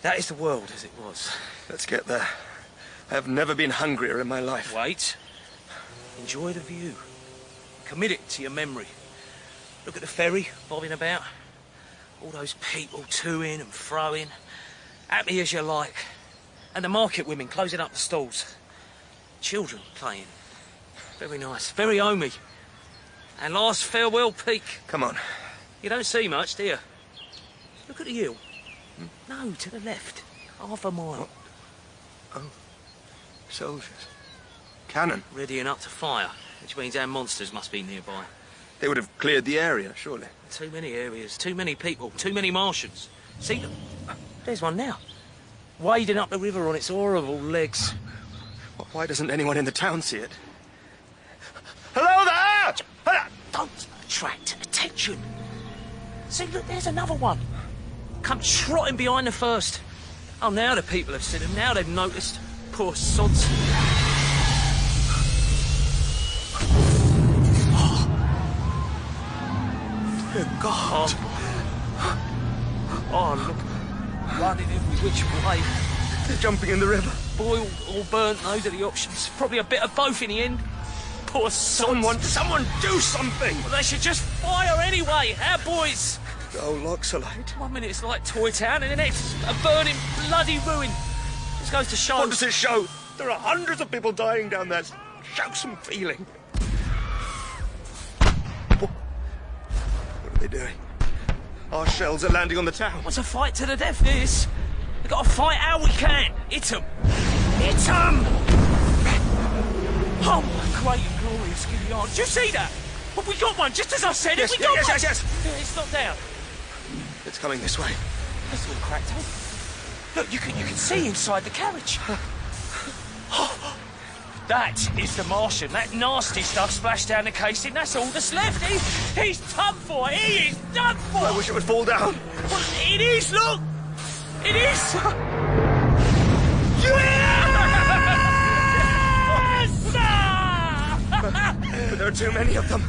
That is the world as it was. Let's get there. I have never been hungrier in my life. Wait. Enjoy the view. Commit it to your memory. Look at the ferry bobbing about. All those people to-ing and fro-ing. Happy as you like. And the market women closing up the stalls. Children playing. Very nice. Very homey. And last farewell peak. Come on. You don't see much, do you? Look at the hill. No, to the left. Half a mile. Oh. Soldiers. Cannon. Readying up to fire, which means our monsters must be nearby. They would have cleared the area, surely. Too many areas, too many people, too many Martians. See them? There's one now. Wading up the river on its horrible legs. Why doesn't anyone in the town see it? Hello there! Don't attract attention. See, look, there's another one. Come trotting behind the first. Oh, now the people have seen him. Now they've noticed. Poor sods. Dear God. Oh, look. Running every which way. They're jumping in the river. Boiled or burnt, those are the options. Probably a bit of both in the end. Poor sods. Someone do something! Well, they should just fire anyway, huh, boys? The whole lock's alight. 1 minute it's like Toy Town, and the next a burning bloody ruin. Just goes to show. What does it show? There are hundreds of people dying down there. Show some feeling. What are they doing? Our shells are landing on the town. What's a fight to the death, this? We've got to fight how we can. Hit them. Hit them! Oh, my great and glorious Gideon. Did you see that? Well, we got one, just as I said. Yes, we got one. yes. It's not down. It's coming this way. That's all cracked up. Look, you can see inside the carriage. That is the Martian. That nasty stuff splashed down the casing. That's all that's left. He's done for. He is done for. I wish it would fall down. Well, it is, look. It is. But there are too many of them.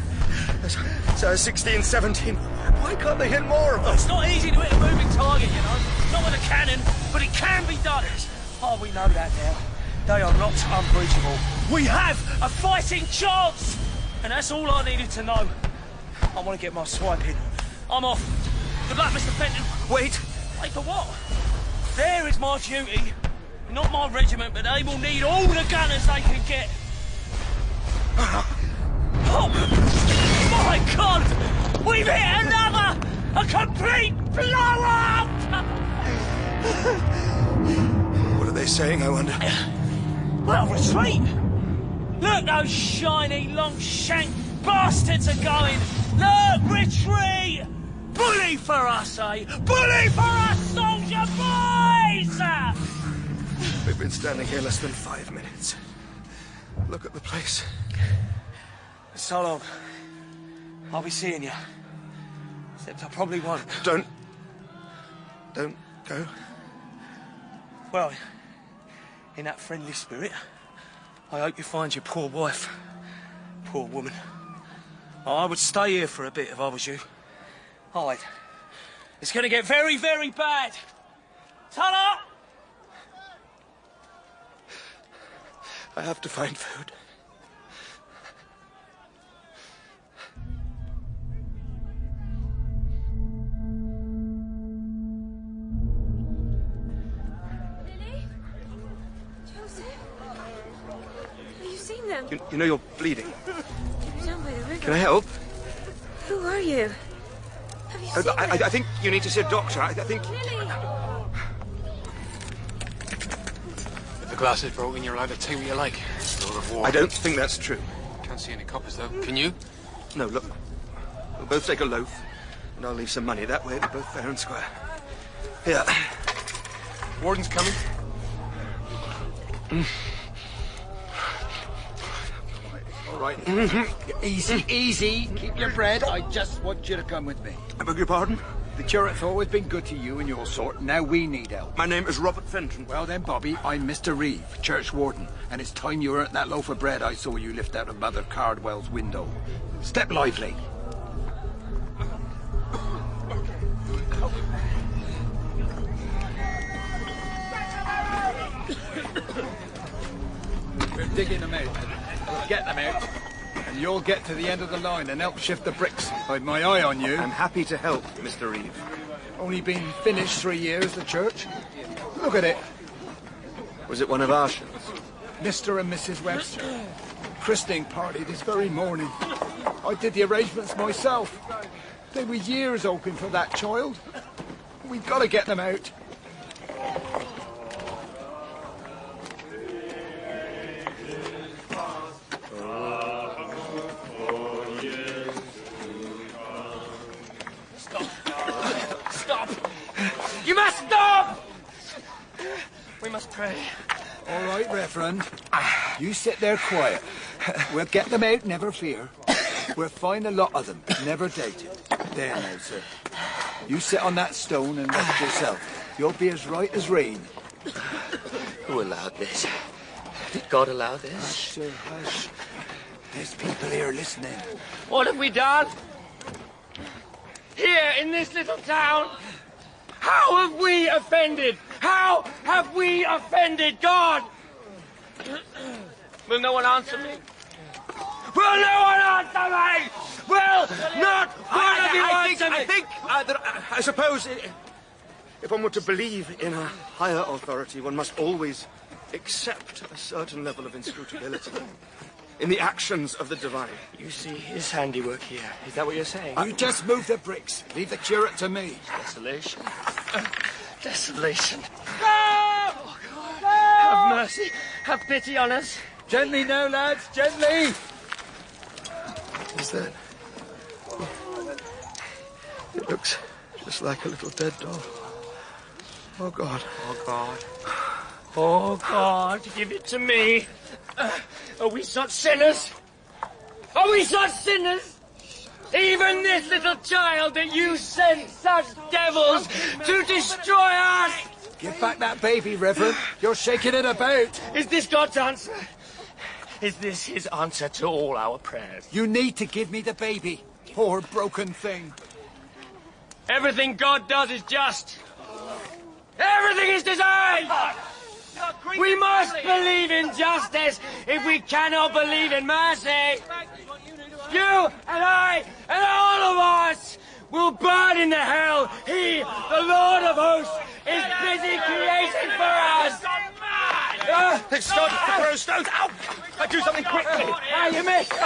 There's 16, 17. Why can't they hit more of them? It's not easy to hit a moving target, you know. Not with a cannon, but it can be done. Oh, we know that now. They are not unbreachable. We have a fighting chance! And that's all I needed to know. I want to get my swipe in. I'm off. Good luck, Mr. Fenton. Wait! Wait for what? There is my duty. Not my regiment, but they will need all the gunners they can get. Oh, my God! We've hit another! A complete blow-up! What are they saying, I wonder? Well, retreat! Look, those shiny, long-shanked bastards are going! Look, retreat! Bully for us, eh? Bully for us, soldier boys! We've been standing here less than 5 minutes. Look at the place. So long. I'll be seeing you. Except I probably won't. Don't go. Well, in that friendly spirit, I hope you find your poor wife. Poor woman. I would stay here for a bit if I was you. Hide. It's going to get very, very bad. Tunner! I have to find food. Lily? Joseph? Have you seen them? You know you're bleeding. Down by the river. Can I help? Who are you? Have you seen them? I think you need to see a doctor. I think... Lily! If the glass is broken, you're allowed to take what you like. Sort of war. I don't think that's true. Can't see any coppers, though. Can you? No, look. We'll both take a loaf, and I'll leave some money. That way we're both fair and square. Here. Warden's coming. All right. Easy, easy. Keep your bread. I just want you to come with me. I beg your pardon? The curate's always been good to you and your sort. Now we need help. My name is Robert Fenton. Well then, Bobby, I'm Mr. Reeve, church warden, and it's time you earned that loaf of bread I saw you lift out of Mother Cardwell's window. Step lively. We're digging them out. We'll get them out. And you'll get to the end of the line and help shift the bricks. I've my eye on you. I'm happy to help, Mr. Reeve. Only been finished 3 years, the church. Look at it. Was it one of our shows? Mr. and Mrs. Webster. Christening party this very morning. I did the arrangements myself. They were years hoping for that child. We've got to get them out. Stop! You must stop! We must pray. All right, Reverend. You sit there quiet. We'll get them out, never fear. We'll find a lot of them, never doubt it. There now, sir. You sit on that stone and rest yourself. You'll be as right as rain. Who allowed this? Did God allow this? Hush, sir, hush. There's people here listening. What have we done? Here in this little town? How have we offended? How have we offended God? Will no one answer me? Will no one answer me? Will not one of you answer me? I suppose if one were to believe in a higher authority, one must always accept a certain level of inscrutability in the actions of the divine. You see his handiwork here. Is that what you're saying? You just move the bricks. Leave the curate to me. Desolation. Desolation. No! Oh, God. No! Have mercy. Have pity on us. Gently now, lads. Gently. Is that? It looks just like a little dead doll. Oh, God. Oh, God. Oh, God, give it to me. Are we such sinners? Are we such sinners? Even this little child that you sent such devils to destroy us! Give back that baby, Reverend. You're shaking it about. Is this God's answer? Is this his answer to all our prayers? You need to give me the baby. Poor broken thing. Everything God does is just. Everything is designed! We must believe in justice if we cannot believe in mercy. You and I and all of us will burn in the hell he, the Lord of Hosts, is busy creating for us. It started to throw stones. Ow! I do something quickly. You missed me.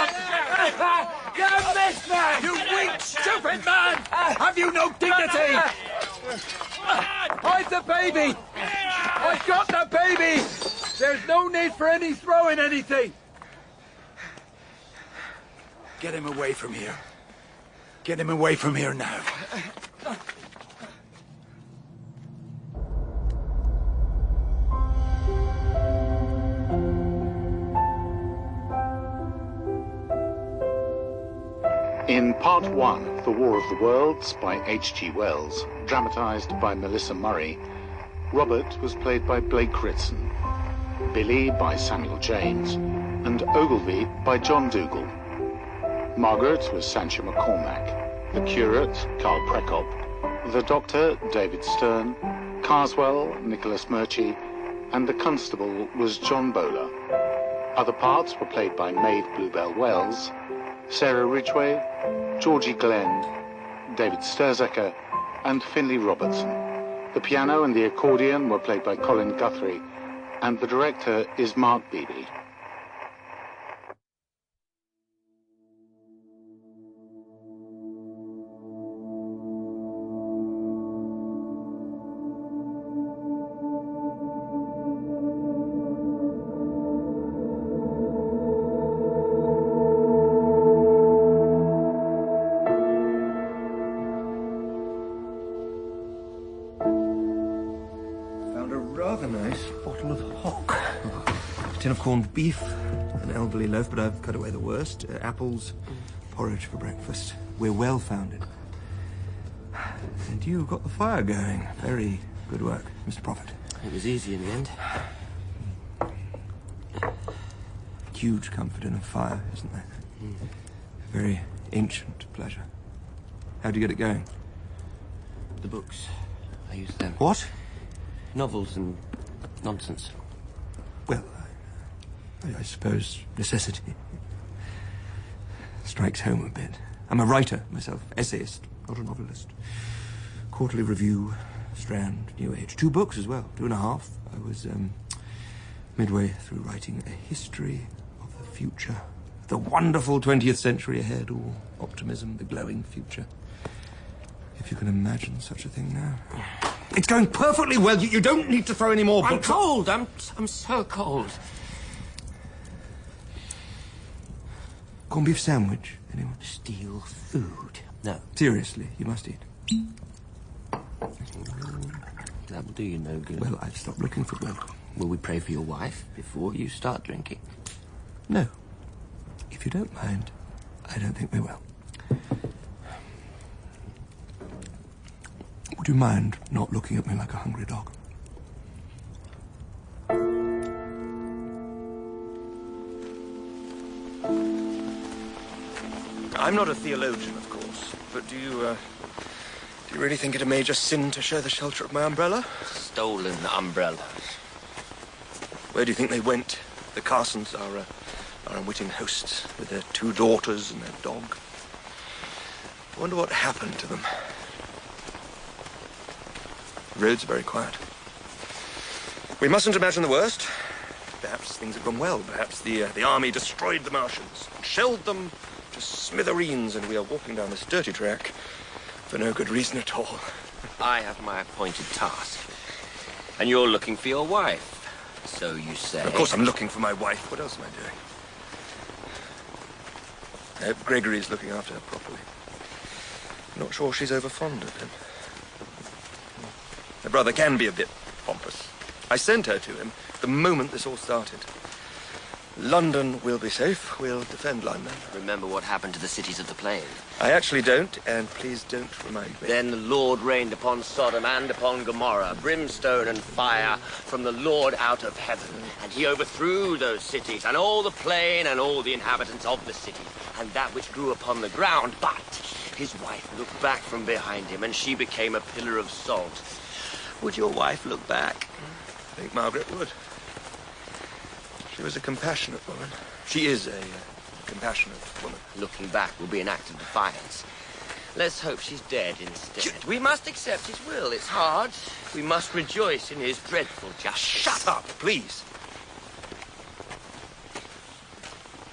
You missed me. You weak, stupid man! Have you no dignity? Hide the baby! I've got the baby! There's no need for any throwing anything! Get him away from here. Get him away from here now. In Part 1, The War of the Worlds by H.G. Wells, dramatised by Melissa Murray, Robert was played by Blake Ritson, Billy by Samuel James, and Ogilvy by John Dougal. Margaret was Sancha McCormack, the curate, Carl Prekop, the doctor, David Stern, Carswell, Nicholas Murchie, and the constable was John Bowler. Other parts were played by Maeve Bluebell Wells, Sarah Ridgway, Georgie Glenn, David Sturzaker, and Finlay Robertson. The piano and the accordion were played by Colin Guthrie, and the director is Mark Beebe. Tin of corned beef, an elderly loaf, but I've cut away the worst. Apples, porridge for breakfast. We're well founded. And you've got the fire going. Very good work, Mr. Prophet. It was easy in the end. Huge comfort in a fire, isn't there? A very ancient pleasure. How'd you get it going? The books. I used them. What? Novels and nonsense. Well, I suppose necessity strikes home a bit. I'm a writer myself, essayist, not a novelist. Quarterly Review, Strand, New Age. 2 books as well, 2.5. I was midway through writing a history of the future. The wonderful 20th century ahead, all optimism, the glowing future. If you can imagine such a thing now. It's going perfectly well. You don't need to throw any more books. I'm cold. I'm so cold. Corned beef sandwich, anyone? Steal food. No. Seriously, you must eat. That will do you no good. Well, I've stopped looking for one. Will we pray for your wife before you start drinking? No. If you don't mind, I don't think we will. Would you mind not looking at me like a hungry dog? I'm not a theologian, of course, but do you really think it a major sin to share the shelter of my umbrella? Stolen umbrellas. Where do you think they went? The Carsons, our unwitting hosts, with their 2 daughters and their dog. I wonder what happened to them. The roads are very quiet. We mustn't imagine the worst. Perhaps things have gone well. Perhaps the army destroyed the Martians, shelled them to smithereens, and we are walking down this dirty track for no good reason at all. I have my appointed task. And you're looking for your wife, so you say. Of course I'm looking for my wife. What else am I doing? I hope Gregory's looking after her properly. I'm not sure she's over fond of him. Her brother can be a bit pompous. I sent her to him the moment this all started. London will be safe. We'll defend London. Remember what happened to the cities of the plain? I actually don't, and please don't remind me. Then the Lord rained upon Sodom and upon Gomorrah, brimstone and fire from the Lord out of heaven. And he overthrew those cities, and all the plain, and all the inhabitants of the city, and that which grew upon the ground. But his wife looked back from behind him, and she became a pillar of salt. Would your wife look back? I think Margaret would. She was a compassionate woman. She is a compassionate woman. Looking back will be an act of defiance. Let's hope she's dead instead. We must accept his will. It's hard. We must rejoice in his dreadful justice. Shut up, please.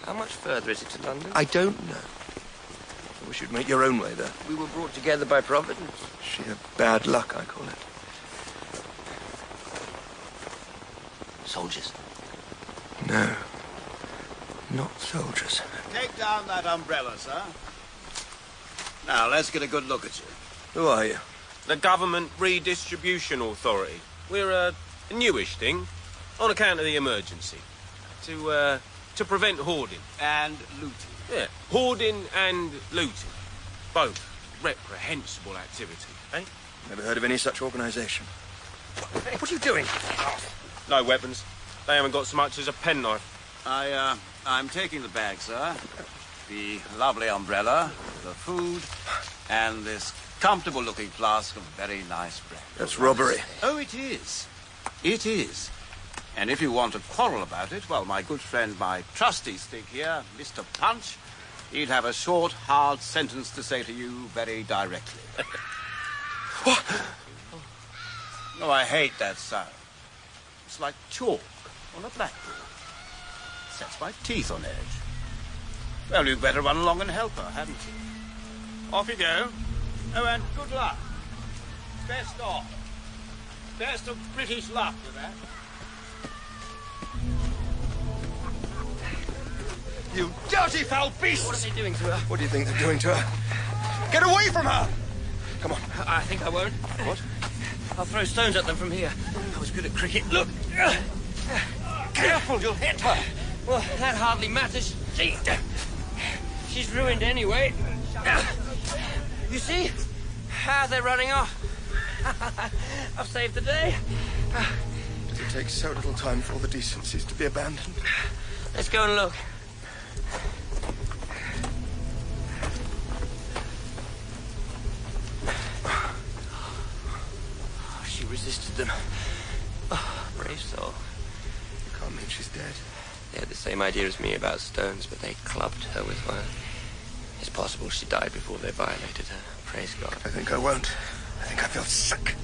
How much further is it to London? I don't know. I wish you'd make your own way there. We were brought together by Providence. Sheer bad luck, I call it. Soldiers? No. Not soldiers. Take down that umbrella, sir. Now, let's get a good look at you. Who are you? The Government Redistribution Authority. We're a newish thing, on account of the emergency. To prevent hoarding. And looting. Yeah, hoarding and looting. Both reprehensible activity, eh? Never heard of any such organisation. What are you doing? No weapons. They haven't got so much as a penknife. I'm taking the bag, sir. The lovely umbrella, the food, and this comfortable-looking flask of very nice brandy. That's robbery. Oh, it is. It is. And if you want to quarrel about it, well, my good friend, my trusty stick here, Mr. Punch, he'd have a short, hard sentence to say to you very directly. What? Oh, I hate that sound. It's like chalk on a blackboard. Sets my teeth on edge. Well, you'd better run along and help her, hadn't you? Off you go. Oh, and good luck. Best off. Best of British luck with that. You dirty foul beast! What are they doing to her? What do you think they're doing to her? Get away from her! Come on. I think I won't. What? I'll throw stones at them from here. I was good at cricket. Look! Careful, you'll hit her! Well, that hardly matters. She's ruined anyway. You see? How they're running off. I've saved the day. It takes so little time for all the decencies to be abandoned. Let's go and look. She resisted them. Oh, brave soul. You can't mean she's dead. They had the same idea as me about stones, but they clubbed her with one. It's possible she died before they violated her. Praise God. I think I won't. I think I feel sick.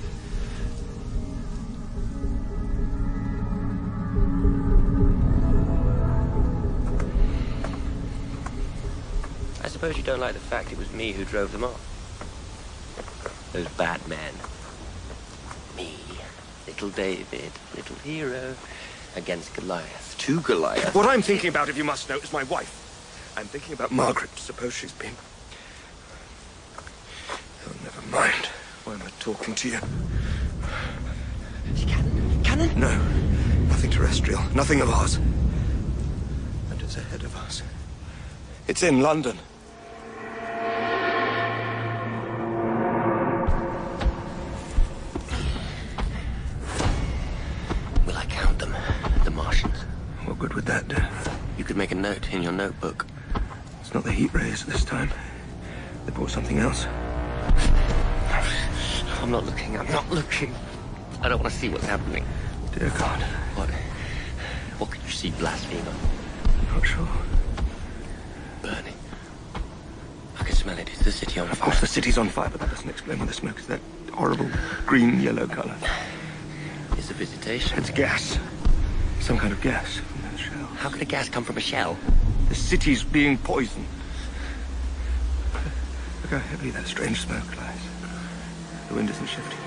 I suppose you don't like the fact it was me who drove them off. Those bad men. Me, little David, little hero, against Goliath. Two Goliaths. What I'm thinking about, if you must know, is my wife. I'm thinking about Margaret. Suppose she's been... Oh, never mind. Why am I talking to you? Cannon? No. Nothing terrestrial. Nothing of ours. And it's ahead of us. It's in London. Will I count them? The Martians? What good would that do? You could make a note in your notebook. It's not the heat rays this time. They brought something else. I'm not looking. I'm not looking. I don't want to see what's happening. Dear God. What could you see, blasphemer? I'm not sure. Burning. I can smell it. It's the city on fire. Of course the city's on fire, but that doesn't explain why the smoke is that horrible green-yellow colour. It's a visitation. It's gas. Some kind of gas from those shells. How could a gas come from a shell? The city's being poisoned. Look how heavy that strange smoke lies. The wind isn't shifting.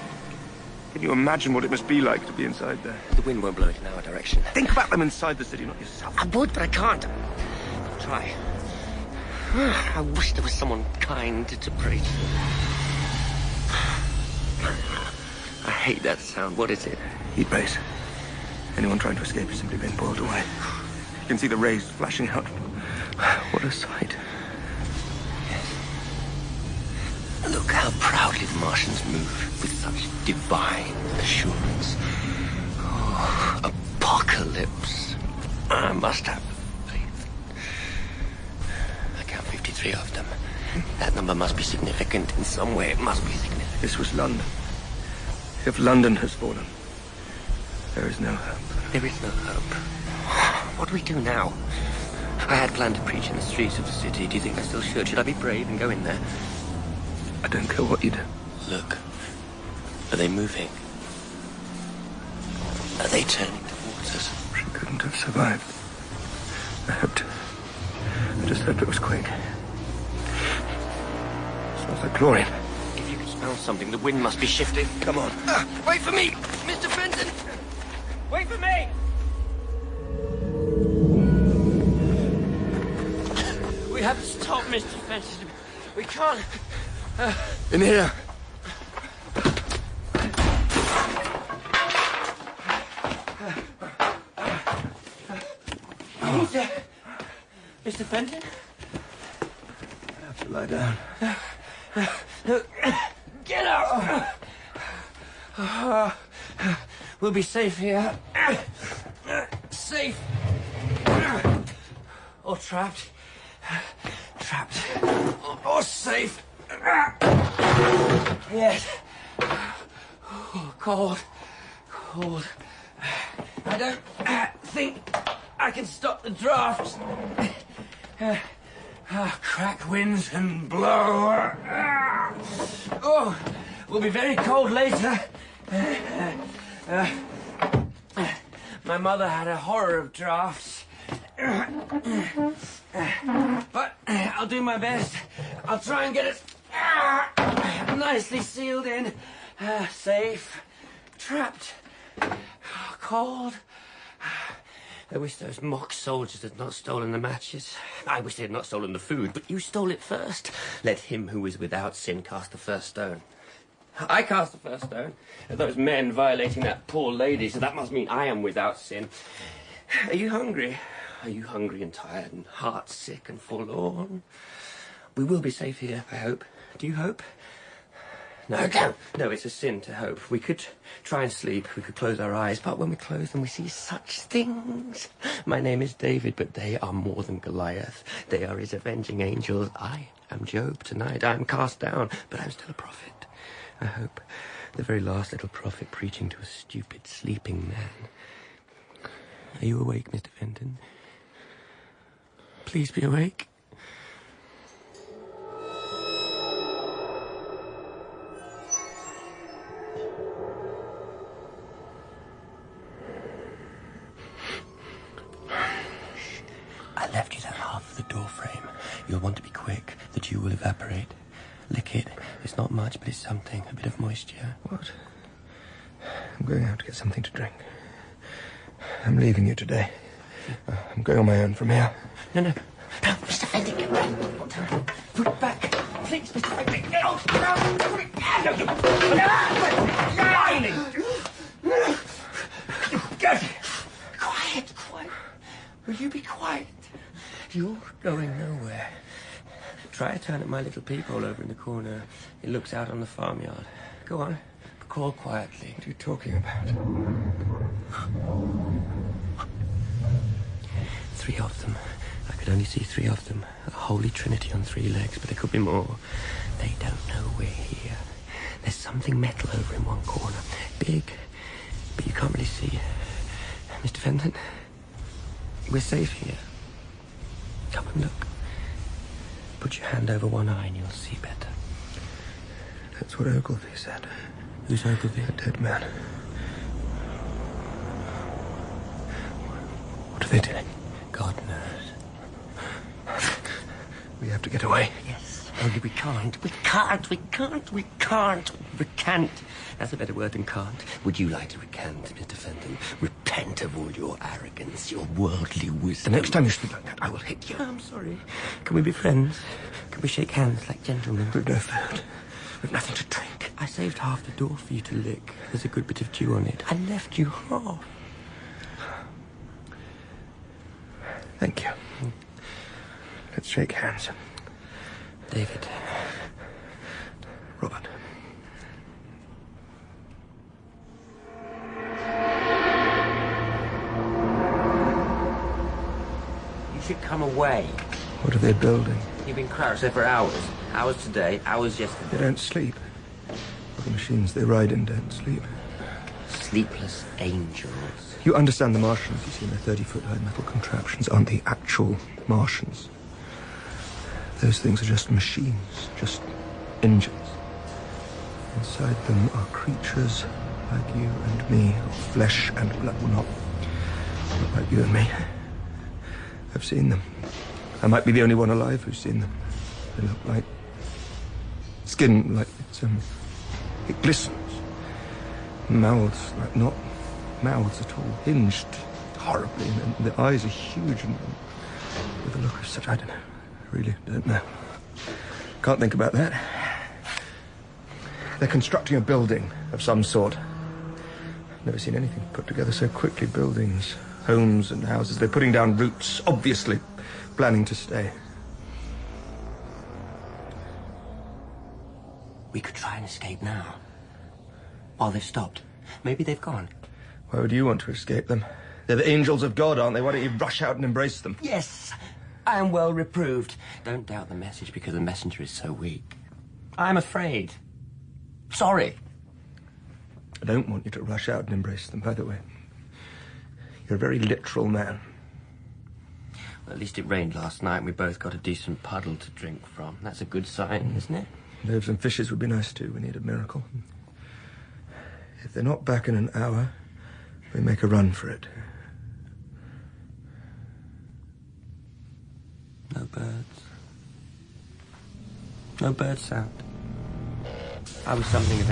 Can you imagine what it must be like to be inside there? The wind won't blow it in our direction. Think about them inside the city, not yourself. I would, but I can't. I'll try. I wish there was someone kind to pray to. I hate that sound. What is it? Heat rays. Anyone trying to escape is simply being boiled away. You can see the rays flashing out. What a sight. Look how proudly the Martians move, with such divine assurance. Oh, apocalypse. I must have faith. I count 53 of them. That number must be significant in some way. It must be significant. This was London. If London has fallen, There is no hope. There is no hope. What do we do now? I had planned to preach in the streets of the city. Do you think I still should? Should I be brave and go in there? I don't care what you do. Look. Are they moving? Are they turning towards us? She couldn't have survived. I just hoped it was quick. It smells like chlorine. If you can smell something, the wind must be shifting. Come on. Wait for me, Mr. Fenton! Wait for me! We have to stop, Mr. Fenton. We can't... In here. Mr. Fenton? I have to lie down. Get up! We'll be safe here. Safe. Or trapped. Trapped. Or safe. Yes. Oh, cold. Cold. I don't think I can stop the drafts. Crack winds and blow. Oh, we'll be very cold later. My mother had a horror of drafts. But I'll do my best. I'll try and get it nicely sealed in. Safe. Trapped. Cold. I wish those mock soldiers had not stolen the matches. I wish they had not stolen the food, but you stole it first. Let him who is without sin cast the first stone. I cast the first stone at those men violating that poor lady, so that must mean I am without sin. Are you hungry? Are you hungry and tired and heart sick and forlorn? We will be safe here, I hope. Do you hope? No, it's a sin to hope. We could try and sleep, we could close our eyes, but when we close them we see such things. My name is David, but they are more than Goliath. They are his avenging angels. I am Job tonight. I am cast down, but I'm still a prophet. I hope. The very last little prophet preaching to a stupid, sleeping man. Are you awake, Mr. Fenton? Please be awake. I left you that half of the door frame. You'll want to be quick. The dew will evaporate. Lick it. It's not much, but it's something. A bit of moisture. What? I'm going out to get something to drink. I'm leaving you today. I'm going on my own from here. No, Mr. Fenton, get back. Put it back. Please, Mr. Fenton. Quiet. Will you be quiet? You're going nowhere. Try a turn at my little peephole over in the corner. It looks out on the farmyard. Go on. Crawl quietly. What are you talking about? 3 of them. I could only see 3 of them. A holy trinity on 3 legs, but there could be more. They don't know we're here. There's something metal over in one corner. Big, but you can't really see. Mr. Fenton, we're safe here. Come and look. Put your hand over one eye and you'll see better. That's what Ogilvy said. Who's Ogilvy? A dead man. What are they doing? God knows. We have to get away. Yes, only we can't. We can't. That's a better word than can't. Would you like to recant, Mr. Fenton? Repent of all your arrogance, your worldly wisdom. The next time you speak like that, I will hit you. I'm sorry. Can we be friends? Can we shake hands like gentlemen? We've no food. We've nothing to drink. I saved half the door for you to lick. There's a good bit of dew on it. I left you half. Thank you. Let's shake hands. David. Robert. You should come away. What are they building? You've been crouched there for hours. Hours today, hours yesterday. They don't sleep. The machines they ride in don't sleep. sleepless angels. You understand the Martians you see in their 30-foot-high metal contraptions aren't the actual Martians. Those things are just machines, just engines. Inside them are creatures like you and me, of flesh and blood. Well, not like you and me. I've seen them. I might be the only one alive who's seen them. They look like skin, like it glistens. Mouths, like not mouths at all, hinged horribly, and the eyes are huge and with a look of such, I don't know, I really don't know. Can't think about that. They're constructing a building of some sort. Never seen anything put together so quickly. Buildings, homes and houses. They're putting down roots, obviously planning to stay. We could try and escape now. While they've stopped. Maybe they've gone. Why would you want to escape them? They're the angels of God, aren't they? Why don't you rush out and embrace them? Yes, I am well reproved. Don't doubt the message because the messenger is so weak. I'm afraid. Sorry. I don't want you to rush out and embrace them, by the way. You're a very literal man. Well, at least it rained last night and we both got a decent puddle to drink from. That's a good sign, isn't it? Loaves and fishes would be nice too. We need a miracle. If they're not back in an hour, we make a run for it. No birds. No bird sound. I was something of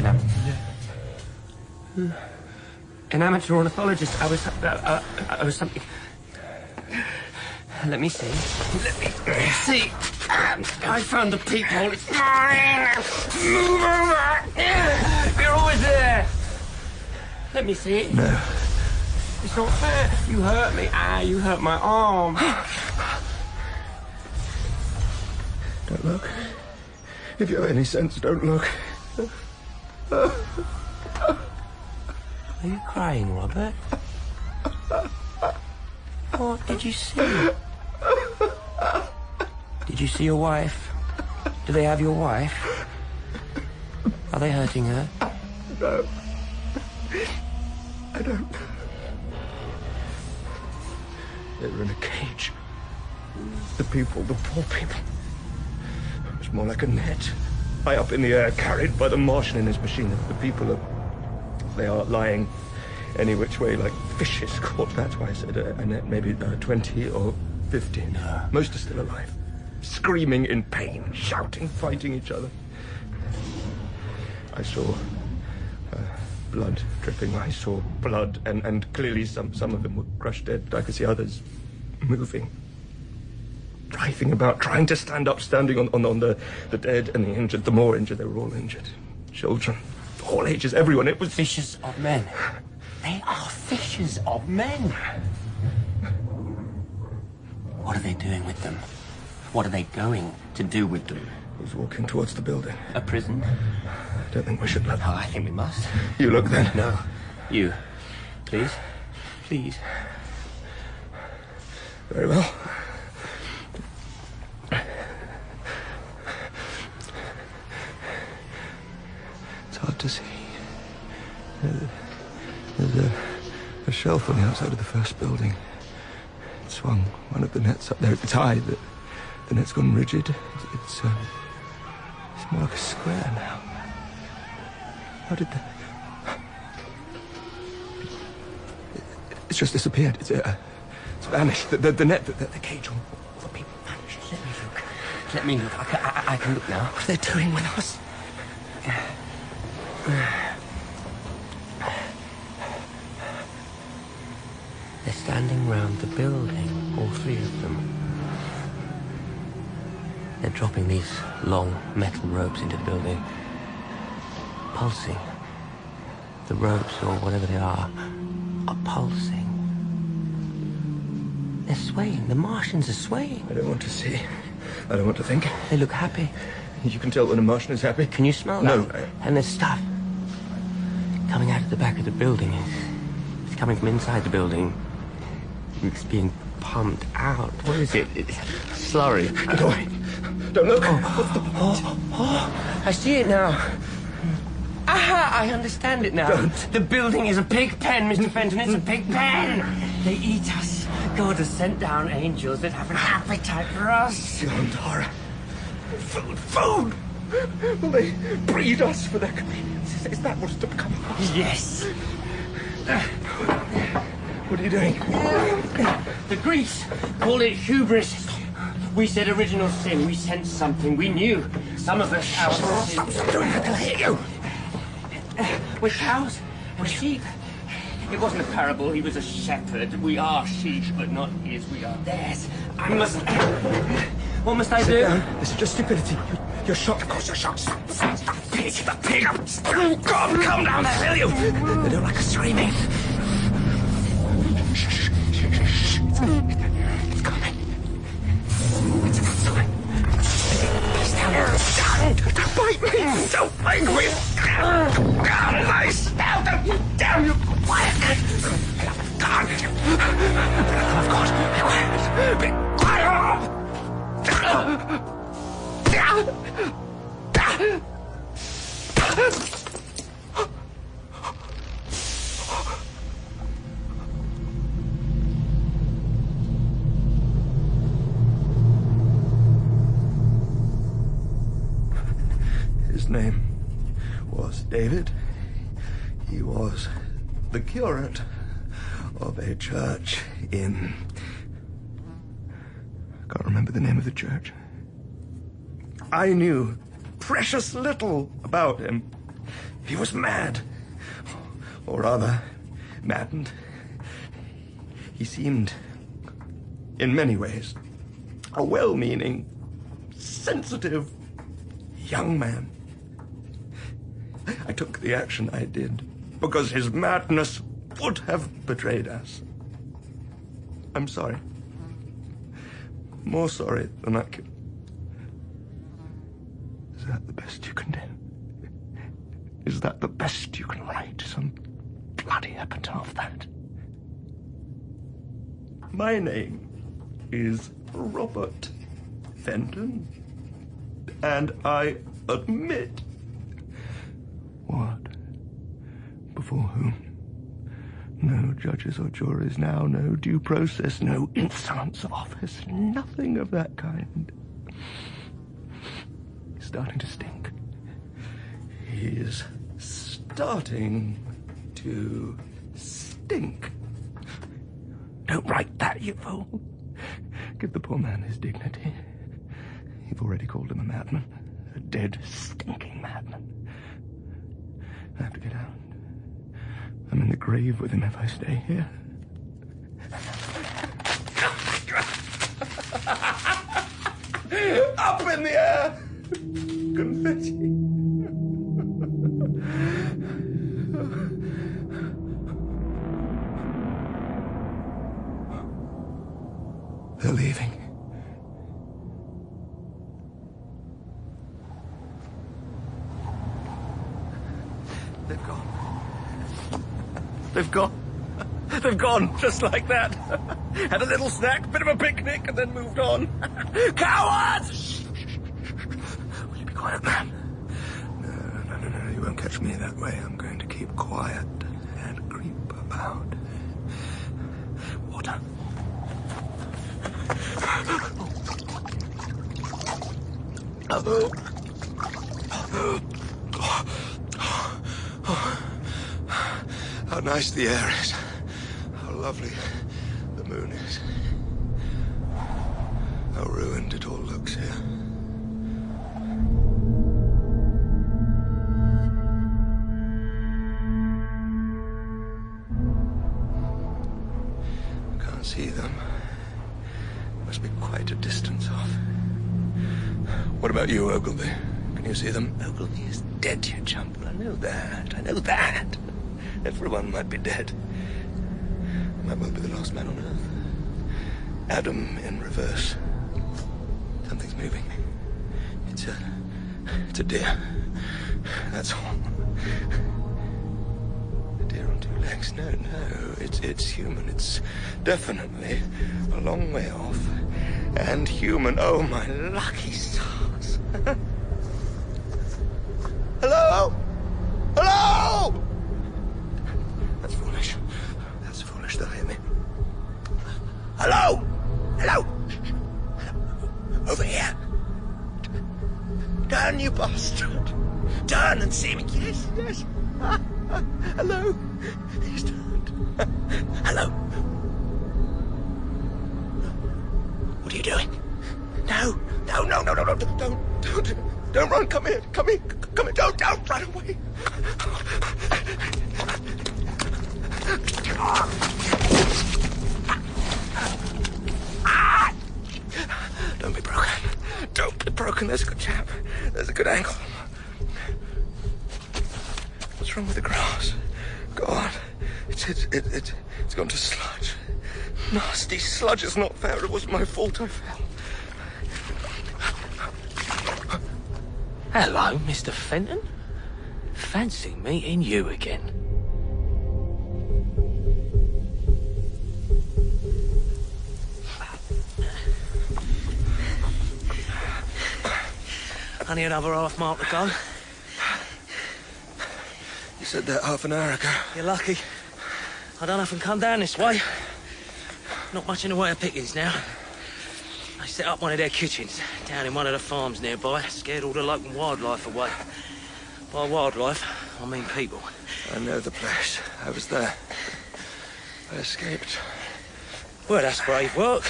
an amateur ornithologist. I was something. Let me see. Let me see. I found the peephole. It's mine. Move over. You're always there. Let me see it. No. It's not fair. You hurt me. You hurt my arm. Don't look. If you have any sense, don't look. Are you crying, Robert? What did you see? Did you see your wife? Do they have your wife? Are they hurting her? No. I don't. They were in a cage. The people, the poor people. It was more like a net. High up in the air, carried by the Martian in his machine. The people they are lying any which way like fishes caught. That's why I said a net, maybe 20 or 50. No. Most are still alive. Screaming in pain, shouting, fighting each other. I saw blood dripping. I saw blood, and clearly some of them were crushed dead. I could see others moving, writhing about, trying to stand up, standing on the dead and the injured. The more injured, they were all injured. Children, all ages, everyone. It was Fishers of men. They are fishers of men. What are they doing with them? What are they going to do with them? Who's walking towards the building? A prison? I don't think we should let them. Oh, I think we must. You look then. No. You. Please. Please. Very well. It's hard to see. There's a shelf on the outside of the first building. It swung. One of the nets up there. It's high. The net's gone rigid. It's more like a square now. How did that? It's just disappeared. It's vanished. The net, the cage, all the people vanished. Let me look. Let me look. I can look now. What are they doing with us? They're standing round the building, all three of them. They're dropping these long metal ropes into the building. Pulsing. The ropes, or whatever they are pulsing. They're swaying. The Martians are swaying. I don't want to see. I don't want to think. They look happy. You can tell when a Martian is happy. Can you smell that? No. And there's stuff coming out of the back of the building. It's coming from inside the building. It's being pumped out. What is it? It's slurry. Get away. Don't look. What's the point? Oh, I see it now. I understand it now. Don't. The building is a pig pen, Mr. Fenton. It's a pig pen. They eat us. God has sent down angels that have an appetite for us. Beyond horror. Food! Will they breed us for their convenience? Is that what's to become of us? Yes. What are you doing? The Greeks call it hubris. We said original sin. We sensed something. We knew. Some of us, our Stop doing that. They'll hear you. We're cows. We're sheep. It wasn't a parable. He was a shepherd. We are sheep, but not his. We are theirs. I must... What must I do? Sit down. This is just stupidity. You're shocked. Of course you're shocked. Stop. Pig. The pig. God, come down there, will you? They don't like us screaming. Shh. It's coming. It's outside. Don't bite me. Don't bite me. Lie down. Damn you. Quiet. God. Oh, God. Be quiet. Be quiet. His name was David. He was the curate of a church in... I can't remember the name of the church. I knew precious little about him. He was mad. Or rather, maddened. He seemed, in many ways, a well-meaning, sensitive young man. I took the action I did because his madness would have betrayed us. I'm sorry. More sorry than I could. Is that the best you can do? Is that the best you can write? Some bloody epitaph, that? My name is Robert Fenton, and I admit... What? Before whom? No judges or juries now, no due process, no insolence of office, nothing of that kind. He's starting to stink. He's starting to stink. Don't write that, you fool. Give the poor man his dignity. You've already called him a madman. A dead, stinking madman. I have to get out. I'm in the grave with him if I stay here. Up in the air! Confetti. They're leaving. They've gone. They've gone. They've gone, just like that. Had a little snack, bit of a picnic, and then moved on. Cowards! Shh. Will you be quiet, man? No, you won't catch me that way. I'm going to keep quiet and creep about. Water. How nice the air is. How lovely the moon is. How ruined it all looks here. I can't see them. Must be quite a distance off. What about you, Ogilvy? Can you see them? Ogilvy is dead, you chump. I know that. Everyone might be dead. Might well be the last man on Earth. Adam in reverse. Something's moving. It's a deer. That's all. A deer on two legs. No, it's human. It's definitely a long way off. And human. Oh, my lucky stars. Hello? Hello? Hello? Hello? Over here. Turn, you bastard. Turn and see me. Yes, yes. Hello. He's turned. Hello. What are you doing? No, don't run. Come here. Come here. Don't run away. Don't be broken. Don't be broken. There's a good chap. There's a good angle. What's wrong with the grass? Go on. It's gone to sludge. Nasty sludge. It's not fair. It wasn't my fault. I fell. Hello, Mr. Fenton. Fancy meeting you again. Only another half mile to go. You said that half an hour ago. You're lucky. I don't often come down this way. Not much in the way of pickings now. They set up one of their kitchens down in one of the farms nearby, scared all the local wildlife away. By wildlife, I mean people. I know the place. I was there. I escaped. Well, that's brave work.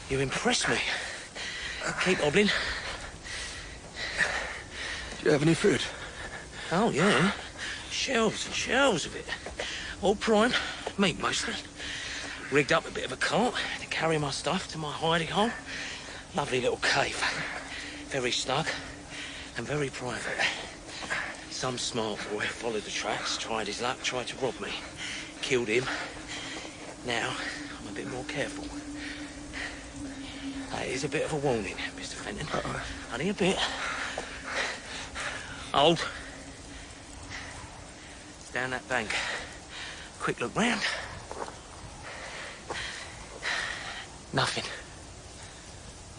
You impress me. Keep hobbling. Do you have any food? Oh, yeah. Shelves and shelves of it. All prime. Meat, mostly. Rigged up a bit of a cart to carry my stuff to my hiding hole. Lovely little cave. Very snug and very private. Some smart boy followed the tracks, tried his luck, tried to rob me. Killed him. Now, I'm a bit more careful. That is a bit of a warning, Mr. Fenton. Only a bit. Hold. It's down that bank. Quick look round. Nothing.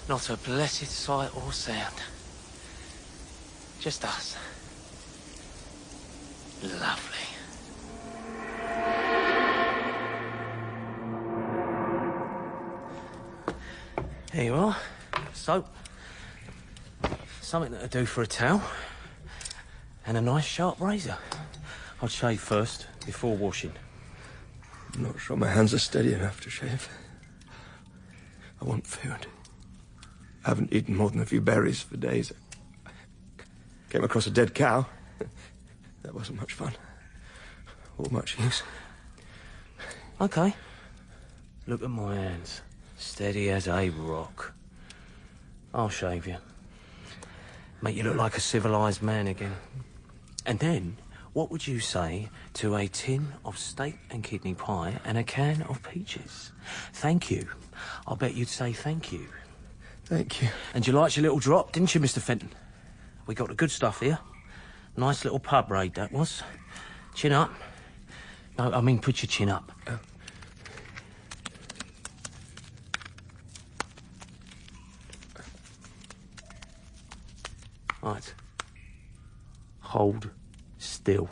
Not a blessed sight or sound. Just us. Lovely. Here you are. Soap. Something that'll do for a towel. And a nice sharp razor. I'd shave first, before washing. I'm not sure my hands are steady enough to shave. I want food. I haven't eaten more than a few berries for days. I came across a dead cow. That wasn't much fun. Or much use. Okay. Look at my hands. Steady as a rock. I'll shave you. Make you look like a civilised man again. And then, what would you say to a tin of steak and kidney pie and a can of peaches? Thank you. I'll bet you'd say thank you. Thank you. And you liked your little drop, didn't you, Mr. Fenton? We got the good stuff here. Nice little pub raid, that was. Chin up. No, I mean put your chin up. Right. Hold still.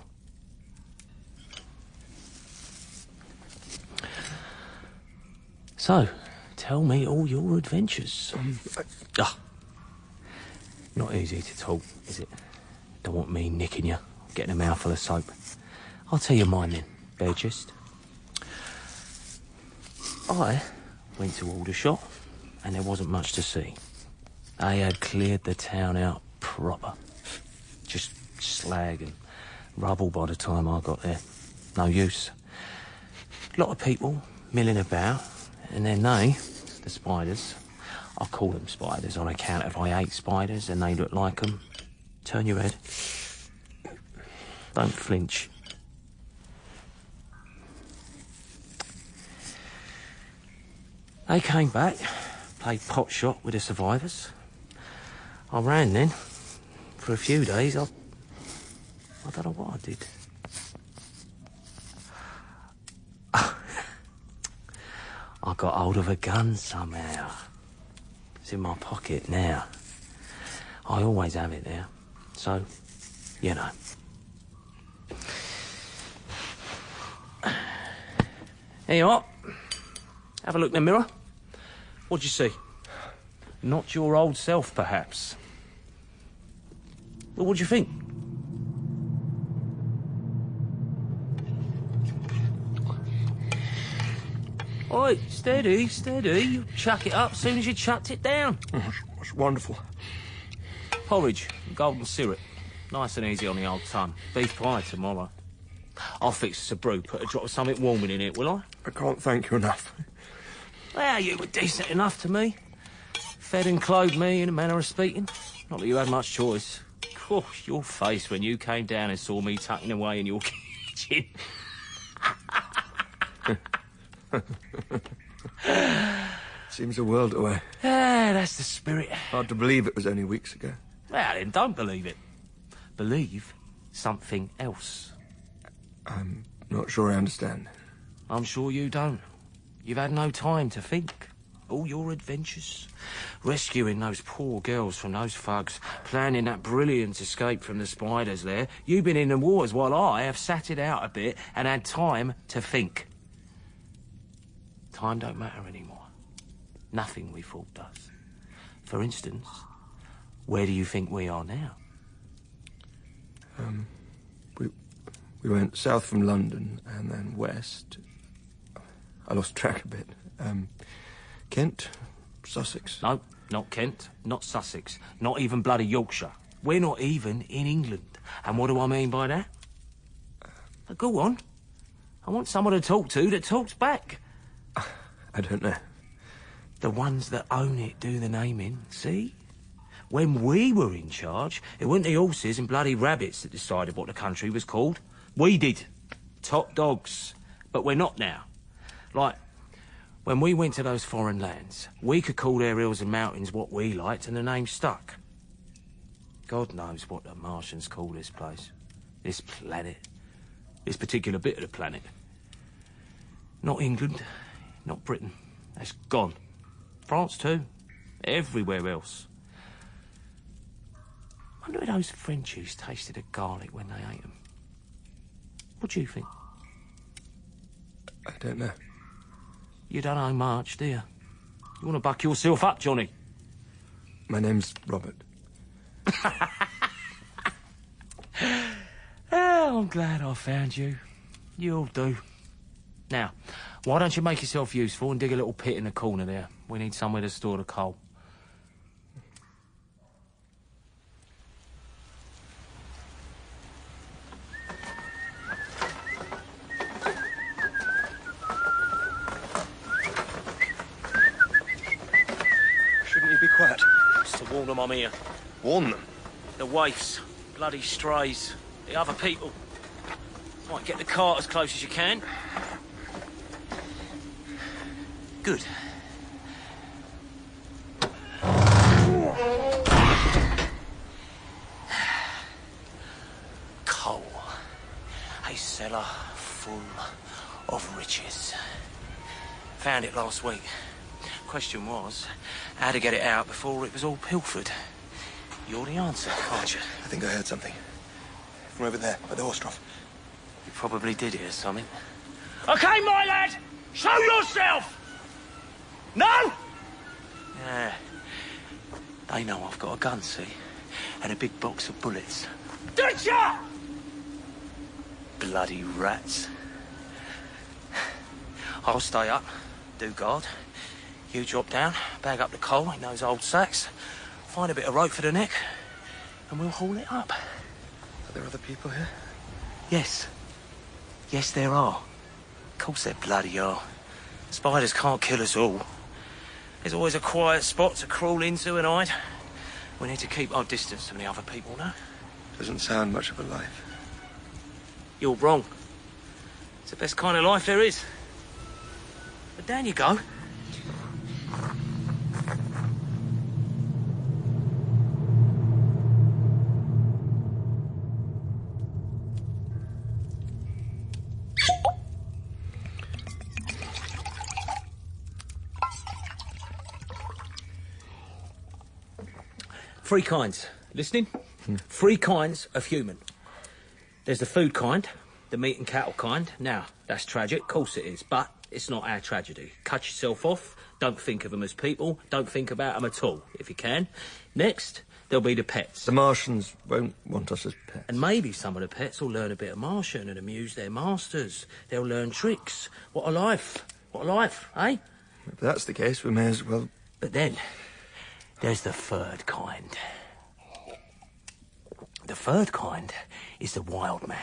So, tell me all your adventures. Not easy to talk, is it? Don't want me nicking you, getting a mouthful of soap. I'll tell you mine then, bare gist. I went to Aldershot, and there wasn't much to see. They had cleared the town out proper. Just slag and rubble by the time I got there. No use. A lot of people milling about, and then they, the spiders, I call them spiders on account of I hate spiders and they look like them. Turn your head. Don't flinch. They came back, played pot shot with the survivors. I ran then. For a few days, I don't know what I did. I got hold of a gun somehow. It's in my pocket now. I always have it there. So, you know. Here you are. Have a look in the mirror. What'd you see? Not your old self, perhaps. Well, what do you think? Oi, steady, steady. You chuck it up as soon as you chucked it down. It's wonderful. Porridge, golden syrup. Nice and easy on the old tongue. Beef pie tomorrow. I'll fix us a brew, put a drop of something warming in it, will I? I can't thank you enough. Well, you were decent enough to me. Fed and clothed me in a manner of speaking. Not that you had much choice. Gosh, your face when you came down and saw me tucking away in your kitchen. Seems a world away. Ah, that's the spirit. Hard to believe it was only weeks ago. Well, then don't believe it. Believe something else. I'm not sure I understand. I'm sure you don't. You've had no time to think. All your adventures, rescuing those poor girls from those thugs, planning that brilliant escape from the spiders there. You've been in the wars while I have sat it out a bit and had time to think. Time don't matter anymore. Nothing we thought does. For instance, where do you think we are now? We went south from London and then west. I lost track a bit. Kent? Sussex? No, not Kent, not Sussex, not even bloody Yorkshire. We're not even in England. And what do I mean by that? Go on. I want someone to talk to that talks back. I don't know. The ones that own it do the naming, see? When we were in charge, it weren't the horses and bloody rabbits that decided what the country was called. We did. Top dogs. But we're not now. Like, when we went to those foreign lands, we could call their hills and mountains what we liked and the name stuck. God knows what the Martians call this place. This planet. This particular bit of the planet. Not England. Not Britain. That's gone. France too. Everywhere else. I wonder if those Frenchies tasted of garlic when they ate them. What do you think? I don't know. You don't know much, do you? You want to buck yourself up, Johnny? My name's Robert. Oh, I'm glad I found you. You'll do. Now, why don't you make yourself useful and dig a little pit in the corner there? We need somewhere to store the coal. Shouldn't you be quiet? It's to warn them I'm here. Warn them? The waifs, bloody strays, the other people. Might get the cart as close as you can. Good. Coal. A cellar full of riches. Found it last week. Question was, how to get it out before it was all pilfered. You're the answer, aren't you? I think I heard something. From over there, by the horse trough. You probably did hear something. Okay, my lad! Show yourself! No? Yeah. They know I've got a gun, see? And a big box of bullets. Did ya? Bloody rats. I'll stay up, do guard. You drop down, bag up the coal in those old sacks, find a bit of rope for the neck, and we'll haul it up. Are there other people here? Yes. Yes, there are. Of course there bloody are. Spiders can't kill us all. There's always a quiet spot to crawl into and hide. We need to keep our distance from the other people, no? Doesn't sound much of a life. You're wrong. It's the best kind of life there is. But down you go. Three kinds. Listening? 3 kinds of human. There's the food kind, the meat and cattle kind. Now, that's tragic, of course it is, but It's not our tragedy. Cut yourself off. Don't think of them as people. Don't think about them at all, if you can. Next, there'll be the pets. The Martians won't want us as pets. And maybe some of the pets will learn a bit of Martian and amuse their masters. They'll learn tricks. What a life. What a life, eh? If that's the case, we may as well... But then, there's the third kind. The third kind is the wild man.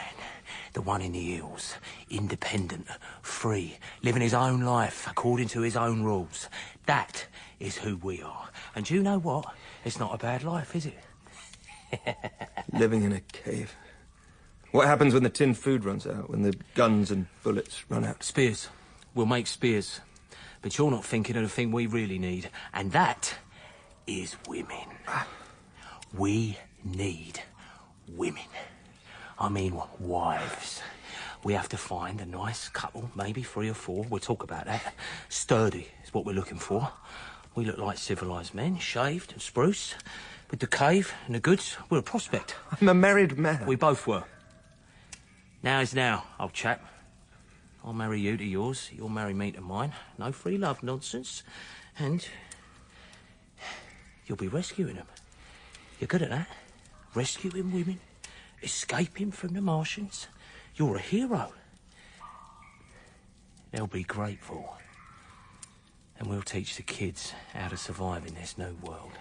The one in the hills. Independent, free, living his own life according to his own rules. That is who we are. And you know what? It's not a bad life, is it? Living in a cave. What happens when the tin food runs out, when the guns and bullets run out? Spears. We'll make spears. But you're not thinking of the thing we really need, and that is women. We need women. I mean, wives. We have to find a nice couple, maybe 3 or 4. We'll talk about that. Sturdy is what we're looking for. We look like civilised men, shaved and spruce. With the cave and the goods, we're a prospect. I'm a married man. We both were. Now is now, old chap. I'll marry you to yours, you'll marry me to mine. No free love nonsense. And you'll be rescuing them. You're good at that. Rescuing women, escaping from the Martians. You're a hero. They'll be grateful. And we'll teach the kids how to survive in this new world.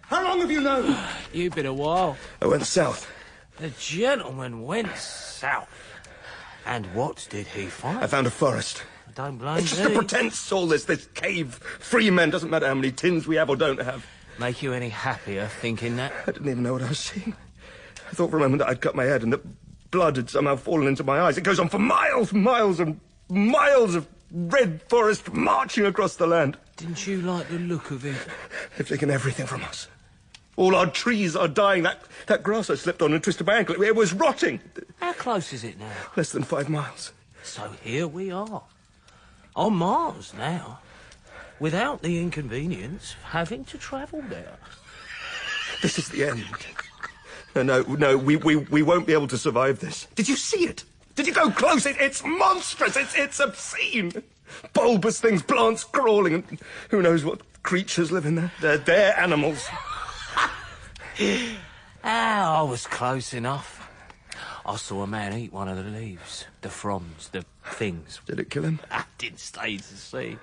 How long have you known? You've been a while. I went south. The gentleman went south. And what did he find? I found a forest. Don't blame It's just a pretense, all this cave. Free men, doesn't matter how many tins we have or don't have. Make you any happier thinking that? I didn't even know what I was seeing. I thought for a moment that I'd cut my head and that blood had somehow fallen into my eyes. It goes on for miles, miles and miles of red forest marching across the land. Didn't you like the look of it? They've taken everything from us. All our trees are dying. That grass I slipped on and twisted my ankle, it was rotting. How close is it now? Less than 5 miles. So here we are. On Mars now. Without the inconvenience of having to travel there. This is the end. No, we won't be able to survive this. Did you see it? Did you go close? It's monstrous. It's obscene. Bulbous things, plants crawling, and who knows what creatures live in there. They're animals. I was close enough. I saw a man eat one of the leaves, the fronds, the things. Did it kill him? I didn't stay to see.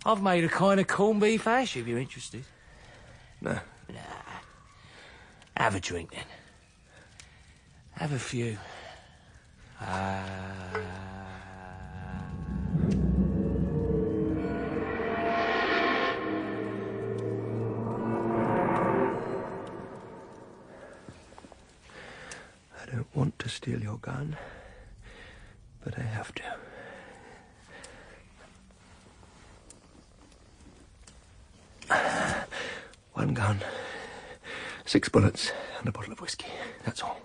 I've made a kind of corned beef hash, if you're interested. No. Nah. Have a drink, then. Have a few. I don't want to steal your gun, but I have to. One gun, 6 bullets, and a bottle of whiskey. That's all.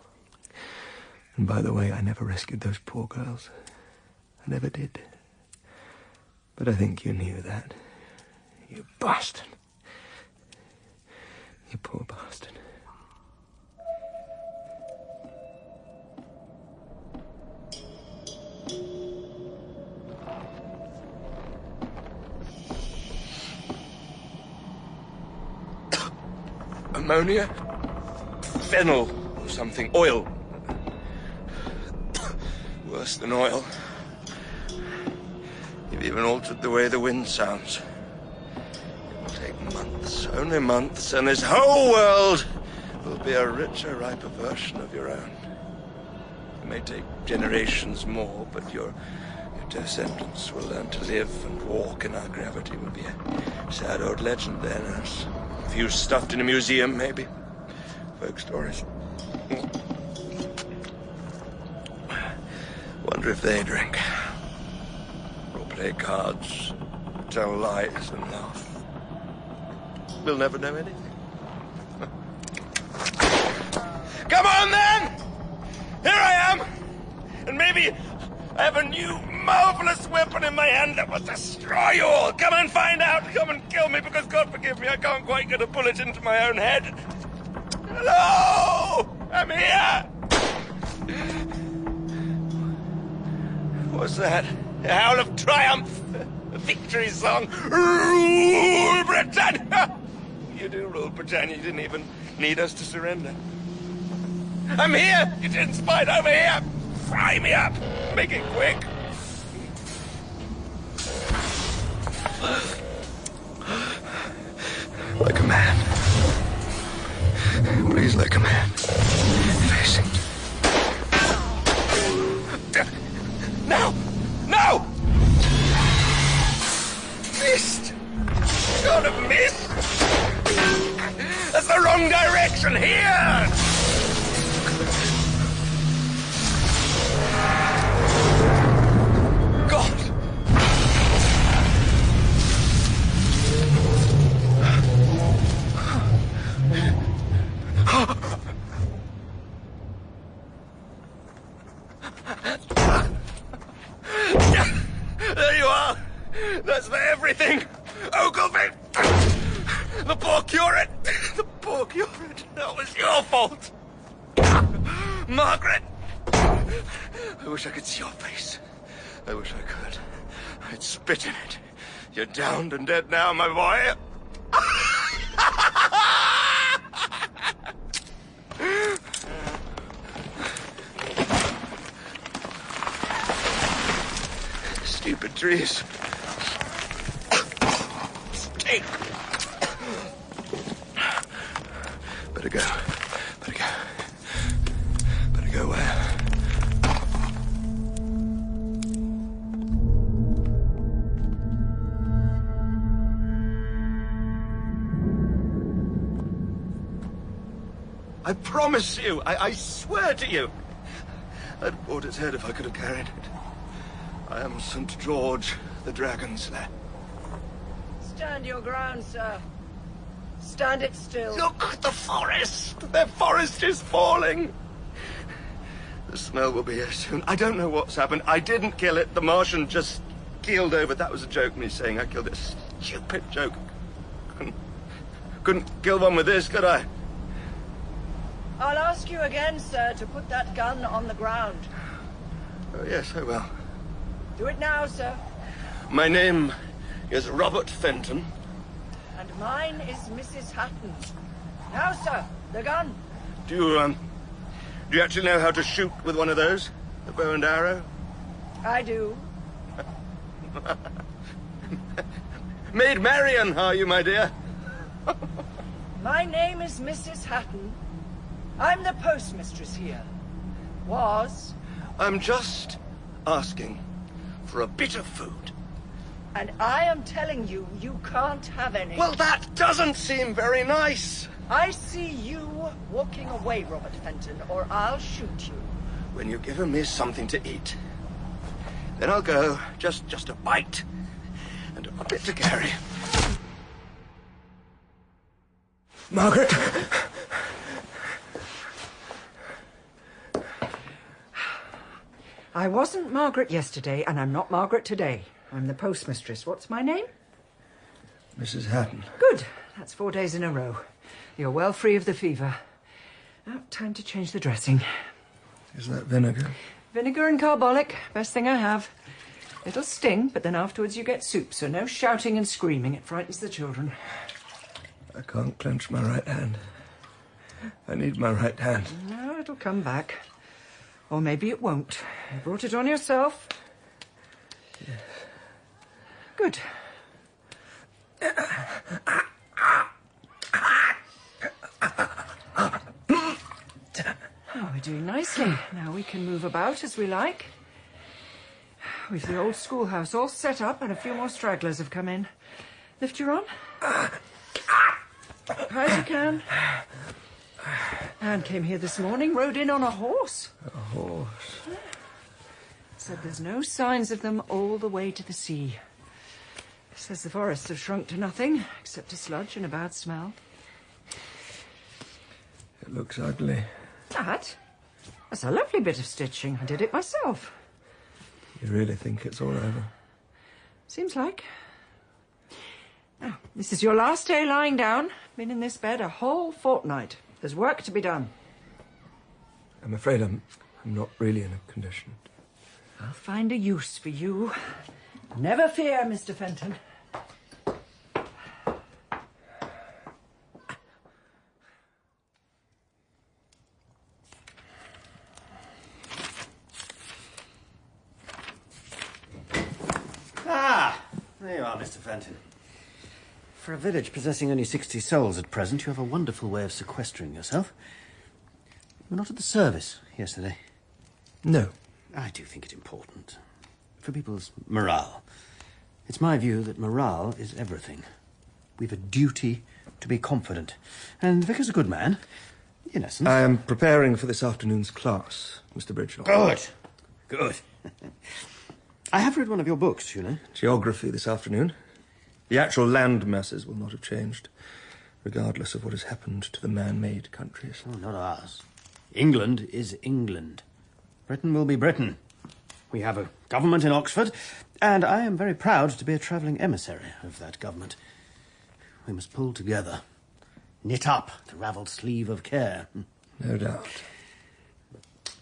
And by the way, I never rescued those poor girls. I never did. But I think you knew that. You bastard. You poor bastard. Ammonia? Fennel or something. Oil. Worse than oil. You've even altered the way the wind sounds. It will take months, only months, and this whole world will be a richer, riper version of your own. It may take generations more, but your descendants will learn to live and walk in our gravity. Will be a sad old legend then, as a few stuffed in a museum, maybe. Folk stories. Wonder if they drink. Or play cards, tell lies and laugh. we'll never know anything. Come on, then! Here I am! And maybe I have a new, marvelous weapon in my hand that will destroy you all! Come and find out! Come and kill me, because God forgive me, I can't quite get a bullet into my own head. Hello! I'm here! What's that? A howl of triumph! A victory song! Rule Britannia! You do rule Britannia, you didn't even need us to surrender. I'm here! You didn't spite over here! Fry me up! Make it quick! Like a man. Please, like a man. Facing. No! No! Missed! Should have missed! That's the wrong direction! Here! God! There you are! That's for everything! Ogilvy! The poor curate! The poor curate! That was your fault! Margaret! I wish I could see your face. I wish I could. I'd spit in it. You're downed and dead now, my boy. Stupid trees. Stink. Better go. Better go. Better go where? I promise you, I swear to you, I'd have bought its head if I could have carried it. I am St. George, the Dragon Slayer. Stand your ground, sir. Stand it still. Look, the forest! The forest is falling! The smell will be here soon. I don't know what's happened. I didn't kill it. The Martian just keeled over. That was a joke, me saying I killed it. Stupid joke. Couldn't kill one with this, could I? I'll ask you again, sir, to put that gun on the ground. Oh, yes, I will. Do it now, sir. My name is Robert Fenton. And mine is Mrs. Hatton. Now, sir, the gun. Do you actually know how to shoot with one of those? The bow and arrow? I do. Maid Marian, are you, my dear? My name is Mrs. Hatton. I'm the postmistress here. Was. I'm just asking for a bit of food. And I am telling you, you can't have any. Well, that doesn't seem very nice. I see you walking away, Robert Fenton, or I'll shoot you. When you've given me something to eat, then I'll go. Just a bite and a bit to carry. Margaret! I wasn't Margaret yesterday, and I'm not Margaret today. I'm the postmistress. What's my name? Mrs. Hatton. Good. That's 4 days in a row. You're well free of the fever. Now, time to change the dressing. Is that vinegar? Vinegar and carbolic. Best thing I have. It'll sting, but then afterwards you get soup, so no shouting and screaming. It frightens the children. I can't clench my right hand. I need my right hand. No, it'll come back. Or maybe it won't. You brought it on yourself. Yes. Good. Oh, we're doing nicely. Now we can move about as we like. We've the old schoolhouse all set up and a few more stragglers have come in. Lift your arm. High as you can. Anne came here this morning, rode in on a horse. A horse? Said there's no signs of them all the way to the sea. Says the forests have shrunk to nothing, except a sludge and a bad smell. It looks ugly. That? That's a lovely bit of stitching. I did it myself. You really think it's all over? Seems like. Now, this is your last day lying down. Been in this bed a whole fortnight. There's work to be done. I'm afraid I'm not really in a condition. I'll find a use for you. Never fear, Mr. Fenton. There you are, Mr. Fenton. For a village possessing only 60 souls at present, you have a wonderful way of sequestering yourself. You were not at the service yesterday. No. I do think it important. For people's morale. It's my view that morale is everything. We've a duty to be confident. And Vicar's a good man, in essence. I am preparing for this afternoon's class, Mr. Bridgenorth. Good. Good. I have read one of your books, you know. Geography this afternoon. The actual land masses will not have changed, regardless of what has happened to the man-made countries. Oh, not ours. England is England. Britain will be Britain. We have a government in Oxford, and I am very proud to be a travelling emissary of that government. We must pull together, knit up the ravelled sleeve of care. No doubt.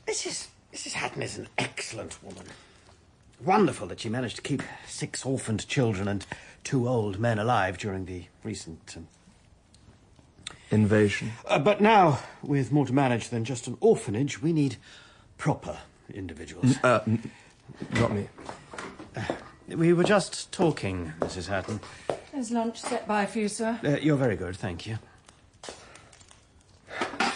Mrs. Hatton is an excellent woman. Wonderful that she managed to keep 6 orphaned children and 2 old men alive during the recent invasion. But now, with more to manage than just an orphanage, we need proper individuals. Not me. We were just talking, Mrs. Hatton. There's lunch set by for you, sir. You're very good, thank you.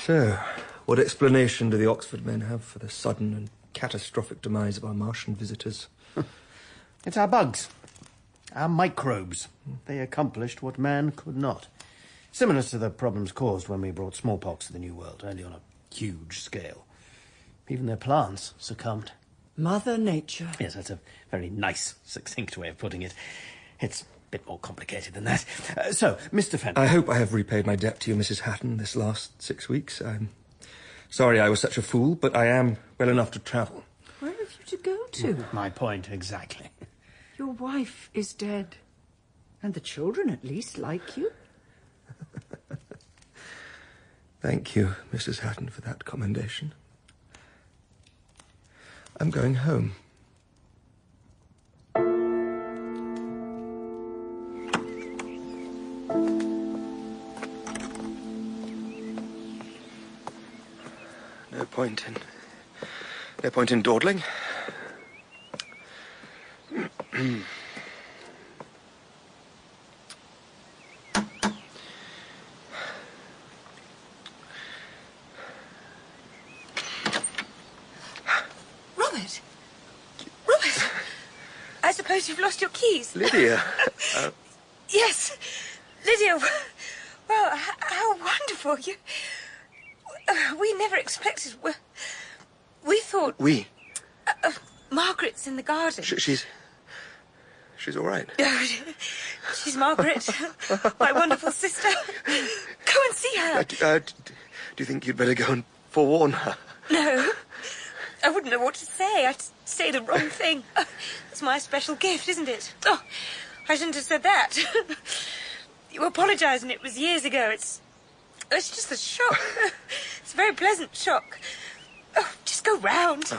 So, what explanation do the Oxford men have for the sudden and catastrophic demise of our Martian visitors? It's our bugs. Our microbes. They accomplished what man could not. Similar to the problems caused when we brought smallpox to the New World, only on a huge scale. Even their plants succumbed. Mother Nature. Yes, that's a very nice, succinct way of putting it. It's a bit more complicated than that. So, Mr. Fenton... I hope I have repaid my debt to you, Mrs. Hatton, this last 6 weeks. I'm sorry I was such a fool, but I am well enough to travel. Where have you to go to? My point, exactly. Your wife is dead. And the children, at least, like you. Thank you, Mrs. Hatton, for that commendation. I'm going home. No point in dawdling. Robert, I suppose you've lost your keys. Lydia. Yes, Lydia. Well, how wonderful. We never expected... We thought... We? Margaret's in the garden. She's all right. She's Margaret, my wonderful sister. Go and see her. Do you think you'd better go and forewarn her? No. I wouldn't know what to say. I'd say the wrong thing. It's my special gift, isn't it? Oh, I shouldn't have said that. You apologise, and it was years ago. It's just a shock. It's a very pleasant shock. Oh, just go round.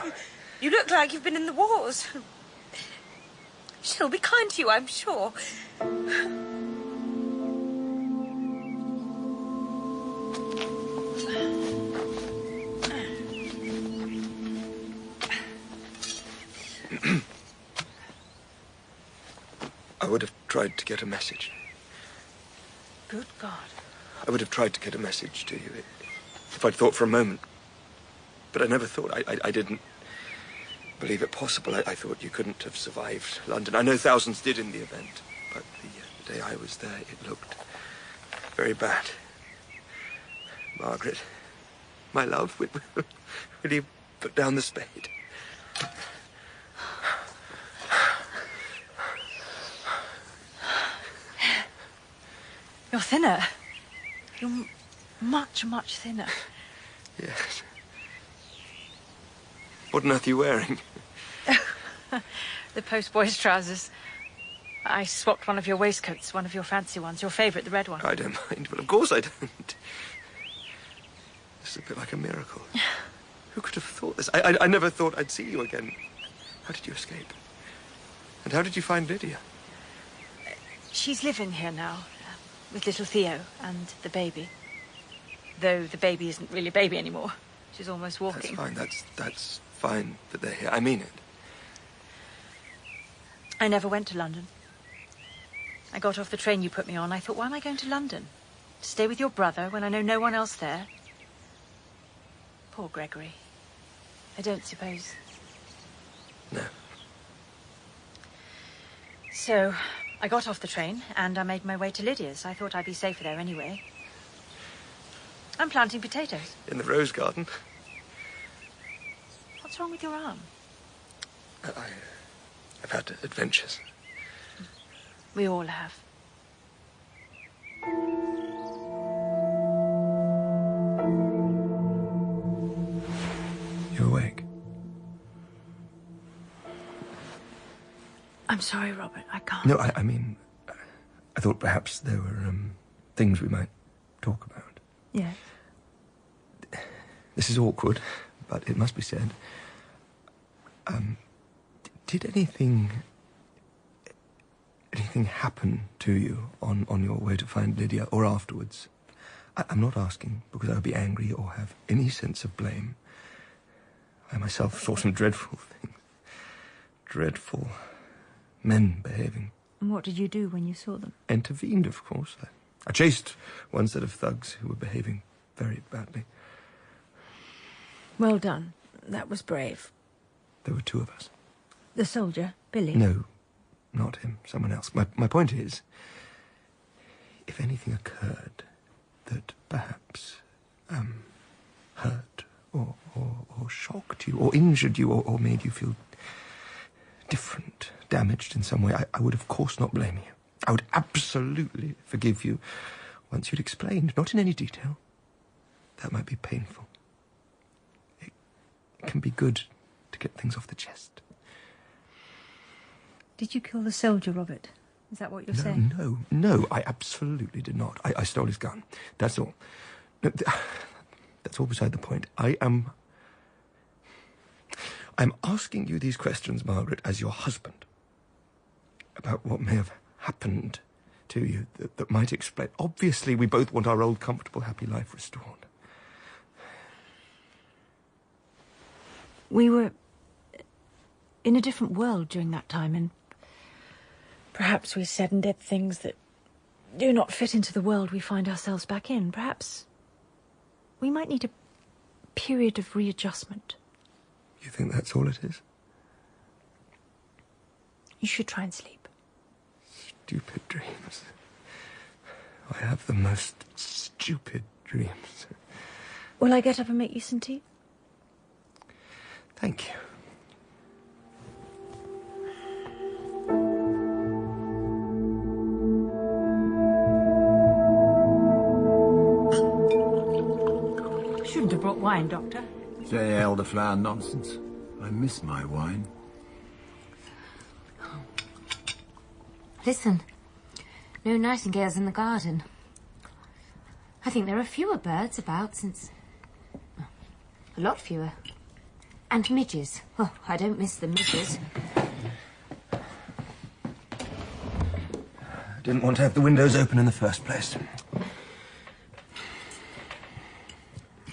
You look like you've been in the wars. She'll be kind to you, I'm sure. I would have tried to get a message. Good God. I would have tried to get a message to you if I'd thought for a moment. But I never thought. I didn't believe it possible. I thought you couldn't have survived London. I know thousands did in the event, but the day I was there, it looked very bad. Margaret, my love, will you put down the spade? You're thinner. You're much, much thinner. Yes. What on earth are you wearing? The postboy's trousers. I swapped one of your waistcoats, one of your fancy ones, your favourite, the red one. I don't mind, but of course I don't. This is a bit like a miracle. Who could have thought this? I never thought I'd see you again. How did you escape? And how did you find Lydia? She's living here now, with little Theo and the baby. Though the baby isn't really a baby anymore. She's almost walking. That's fine. That's fine that they're here. I mean it. I never went to London. I got off the train you put me on. I thought, why am I going to London? To stay with your brother when I know no one else there? Poor Gregory. I don't suppose. No. So, I got off the train and I made my way to Lydia's. I thought I'd be safer there anyway. I'm planting potatoes. In the rose garden? What's wrong with your arm? I've had adventures. We all have. You awake? I'm sorry, Robert. I can't. No, I mean, I thought perhaps there were things we might talk about. Yes. This is awkward, but it must be said. Did anything happen to you on your way to find Lydia or afterwards? I'm not asking because I would be angry or have any sense of blame. I myself saw some dreadful things. Dreadful men behaving. And what did you do when you saw them? Intervened, of course. I chased one set of thugs who were behaving very badly. Well done. That was brave. There were two of us. The soldier, Billy? No, not him. Someone else. My point is, if anything occurred that perhaps hurt or shocked you or injured you or made you feel different, damaged in some way, I would of course not blame you. I would absolutely forgive you once you'd explained, not in any detail. That might be painful. It can be good to get things off the chest. Did you kill the soldier, Robert? Is that what you're saying? No, I absolutely did not. I stole his gun. That's all. No, that's all beside the point. I'm asking you these questions, Margaret, as your husband, about what may have happened to you that might explain. Obviously, we both want our old, comfortable, happy life restored. We were in a different world during that time, and perhaps we said and did things that do not fit into the world we find ourselves back in. Perhaps we might need a period of readjustment. You think that's all it is? You should try and sleep. Stupid dreams. I have the most stupid dreams. Will I get up and make you some tea? Thank you. Shouldn't have brought wine, Doctor. Say elderflower nonsense. I miss my wine. Listen, no nightingales in the garden. I think there are fewer birds about since... a lot fewer. And midges. Oh, I don't miss the midges. I didn't want to have the windows open in the first place.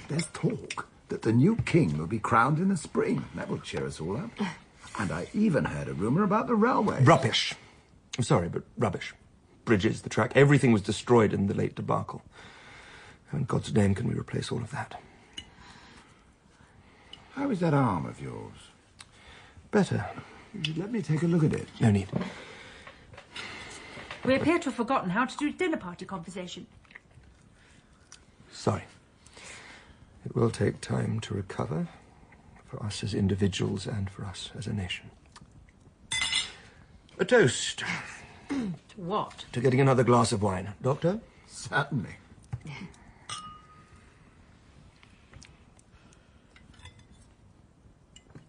There's talk that the new king will be crowned in the spring. That will cheer us all up. And I even heard a rumour about the railway. Rubbish. I'm sorry, but rubbish. Bridges, the track, everything was destroyed in the late debacle. How in God's name can we replace all of that? How is that arm of yours? Better. Let me take a look at it. No need. We appear to have forgotten how to do dinner party conversation. Sorry. It will take time to recover, for us as individuals and for us as a nation. A toast. To what? To getting another glass of wine. Doctor? Certainly.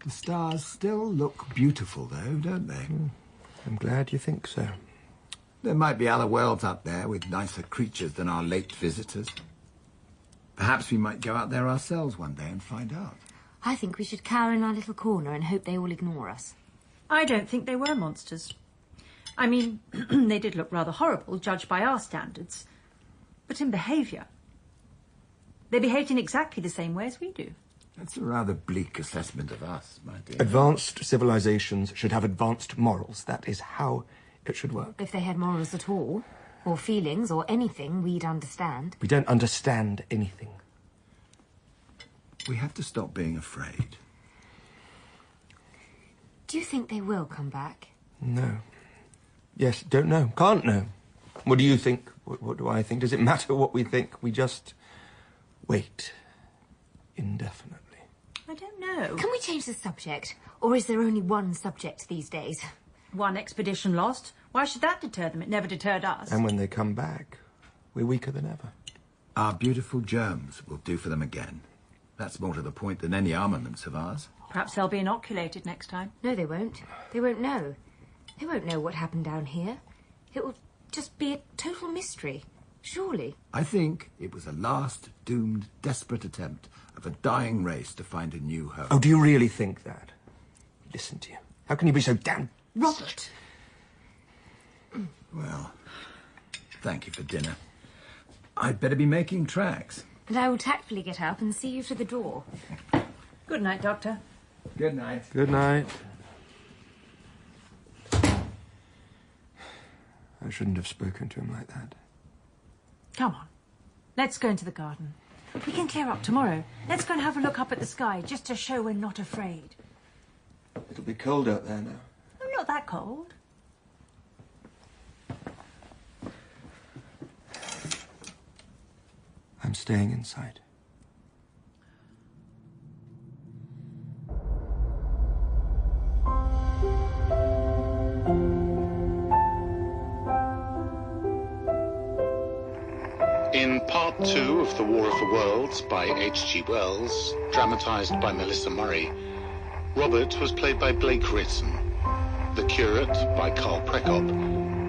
The stars still look beautiful, though, don't they? I'm glad you think so. There might be other worlds up there with nicer creatures than our late visitors. Perhaps we might go out there ourselves one day and find out. I think we should cower in our little corner and hope they all ignore us. I don't think they were monsters. I mean, they did look rather horrible, judged by our standards. But in behaviour, they behaved in exactly the same way as we do. That's a rather bleak assessment of us, my dear. Advanced civilizations should have advanced morals. That is how it should work. If they had morals at all, or feelings, or anything we'd understand. We don't understand anything. We have to stop being afraid. Do you think they will come back? No. Yes, don't know. Can't know. What do you think? What do I think? Does it matter what we think? We just wait indefinitely. I don't know. Can we change the subject? Or is there only one subject these days? One expedition lost. Why should that deter them? It never deterred us. And when they come back, we're weaker than ever. Our beautiful germs will do for them again. That's more to the point than any armaments of ours. Perhaps they'll be inoculated next time. No, they won't. They won't know. They won't know what happened down here. It will just be a total mystery. Surely. I think it was a last, doomed, desperate attempt of a dying race to find a new home. Oh, do you really think that? Listen to you. How can you be so damn... Robert! Well, thank you for dinner. I'd better be making tracks. And I will tactfully get up and see you to the door. Good night, Doctor. Good night. Good night. I shouldn't have spoken to him like that. Come on. Let's go into the garden. We can clear up tomorrow. Let's go and have a look up at the sky, just to show we're not afraid. It'll be cold out there now. Oh, not that cold. I'm staying inside. In Part 2 of The War of the Worlds by H.G. Wells, dramatised by Melissa Murray, Robert was played by Blake Ritson, the Curate by Carl Prekop,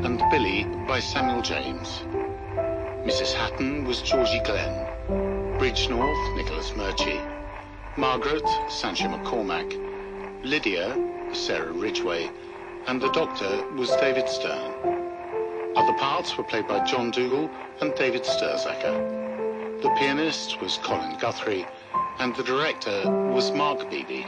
and Billy by Samuel James. Mrs. Hatton was Georgie Glenn, Bridgenorth, Nicholas Murchie, Margaret, Sancha McCormack, Lydia, Sarah Ridgway, and the Doctor was David Stern. Other parts were played by John Dougal and David Sturzaker. The pianist was Colin Guthrie, and the director was Mark Beebe.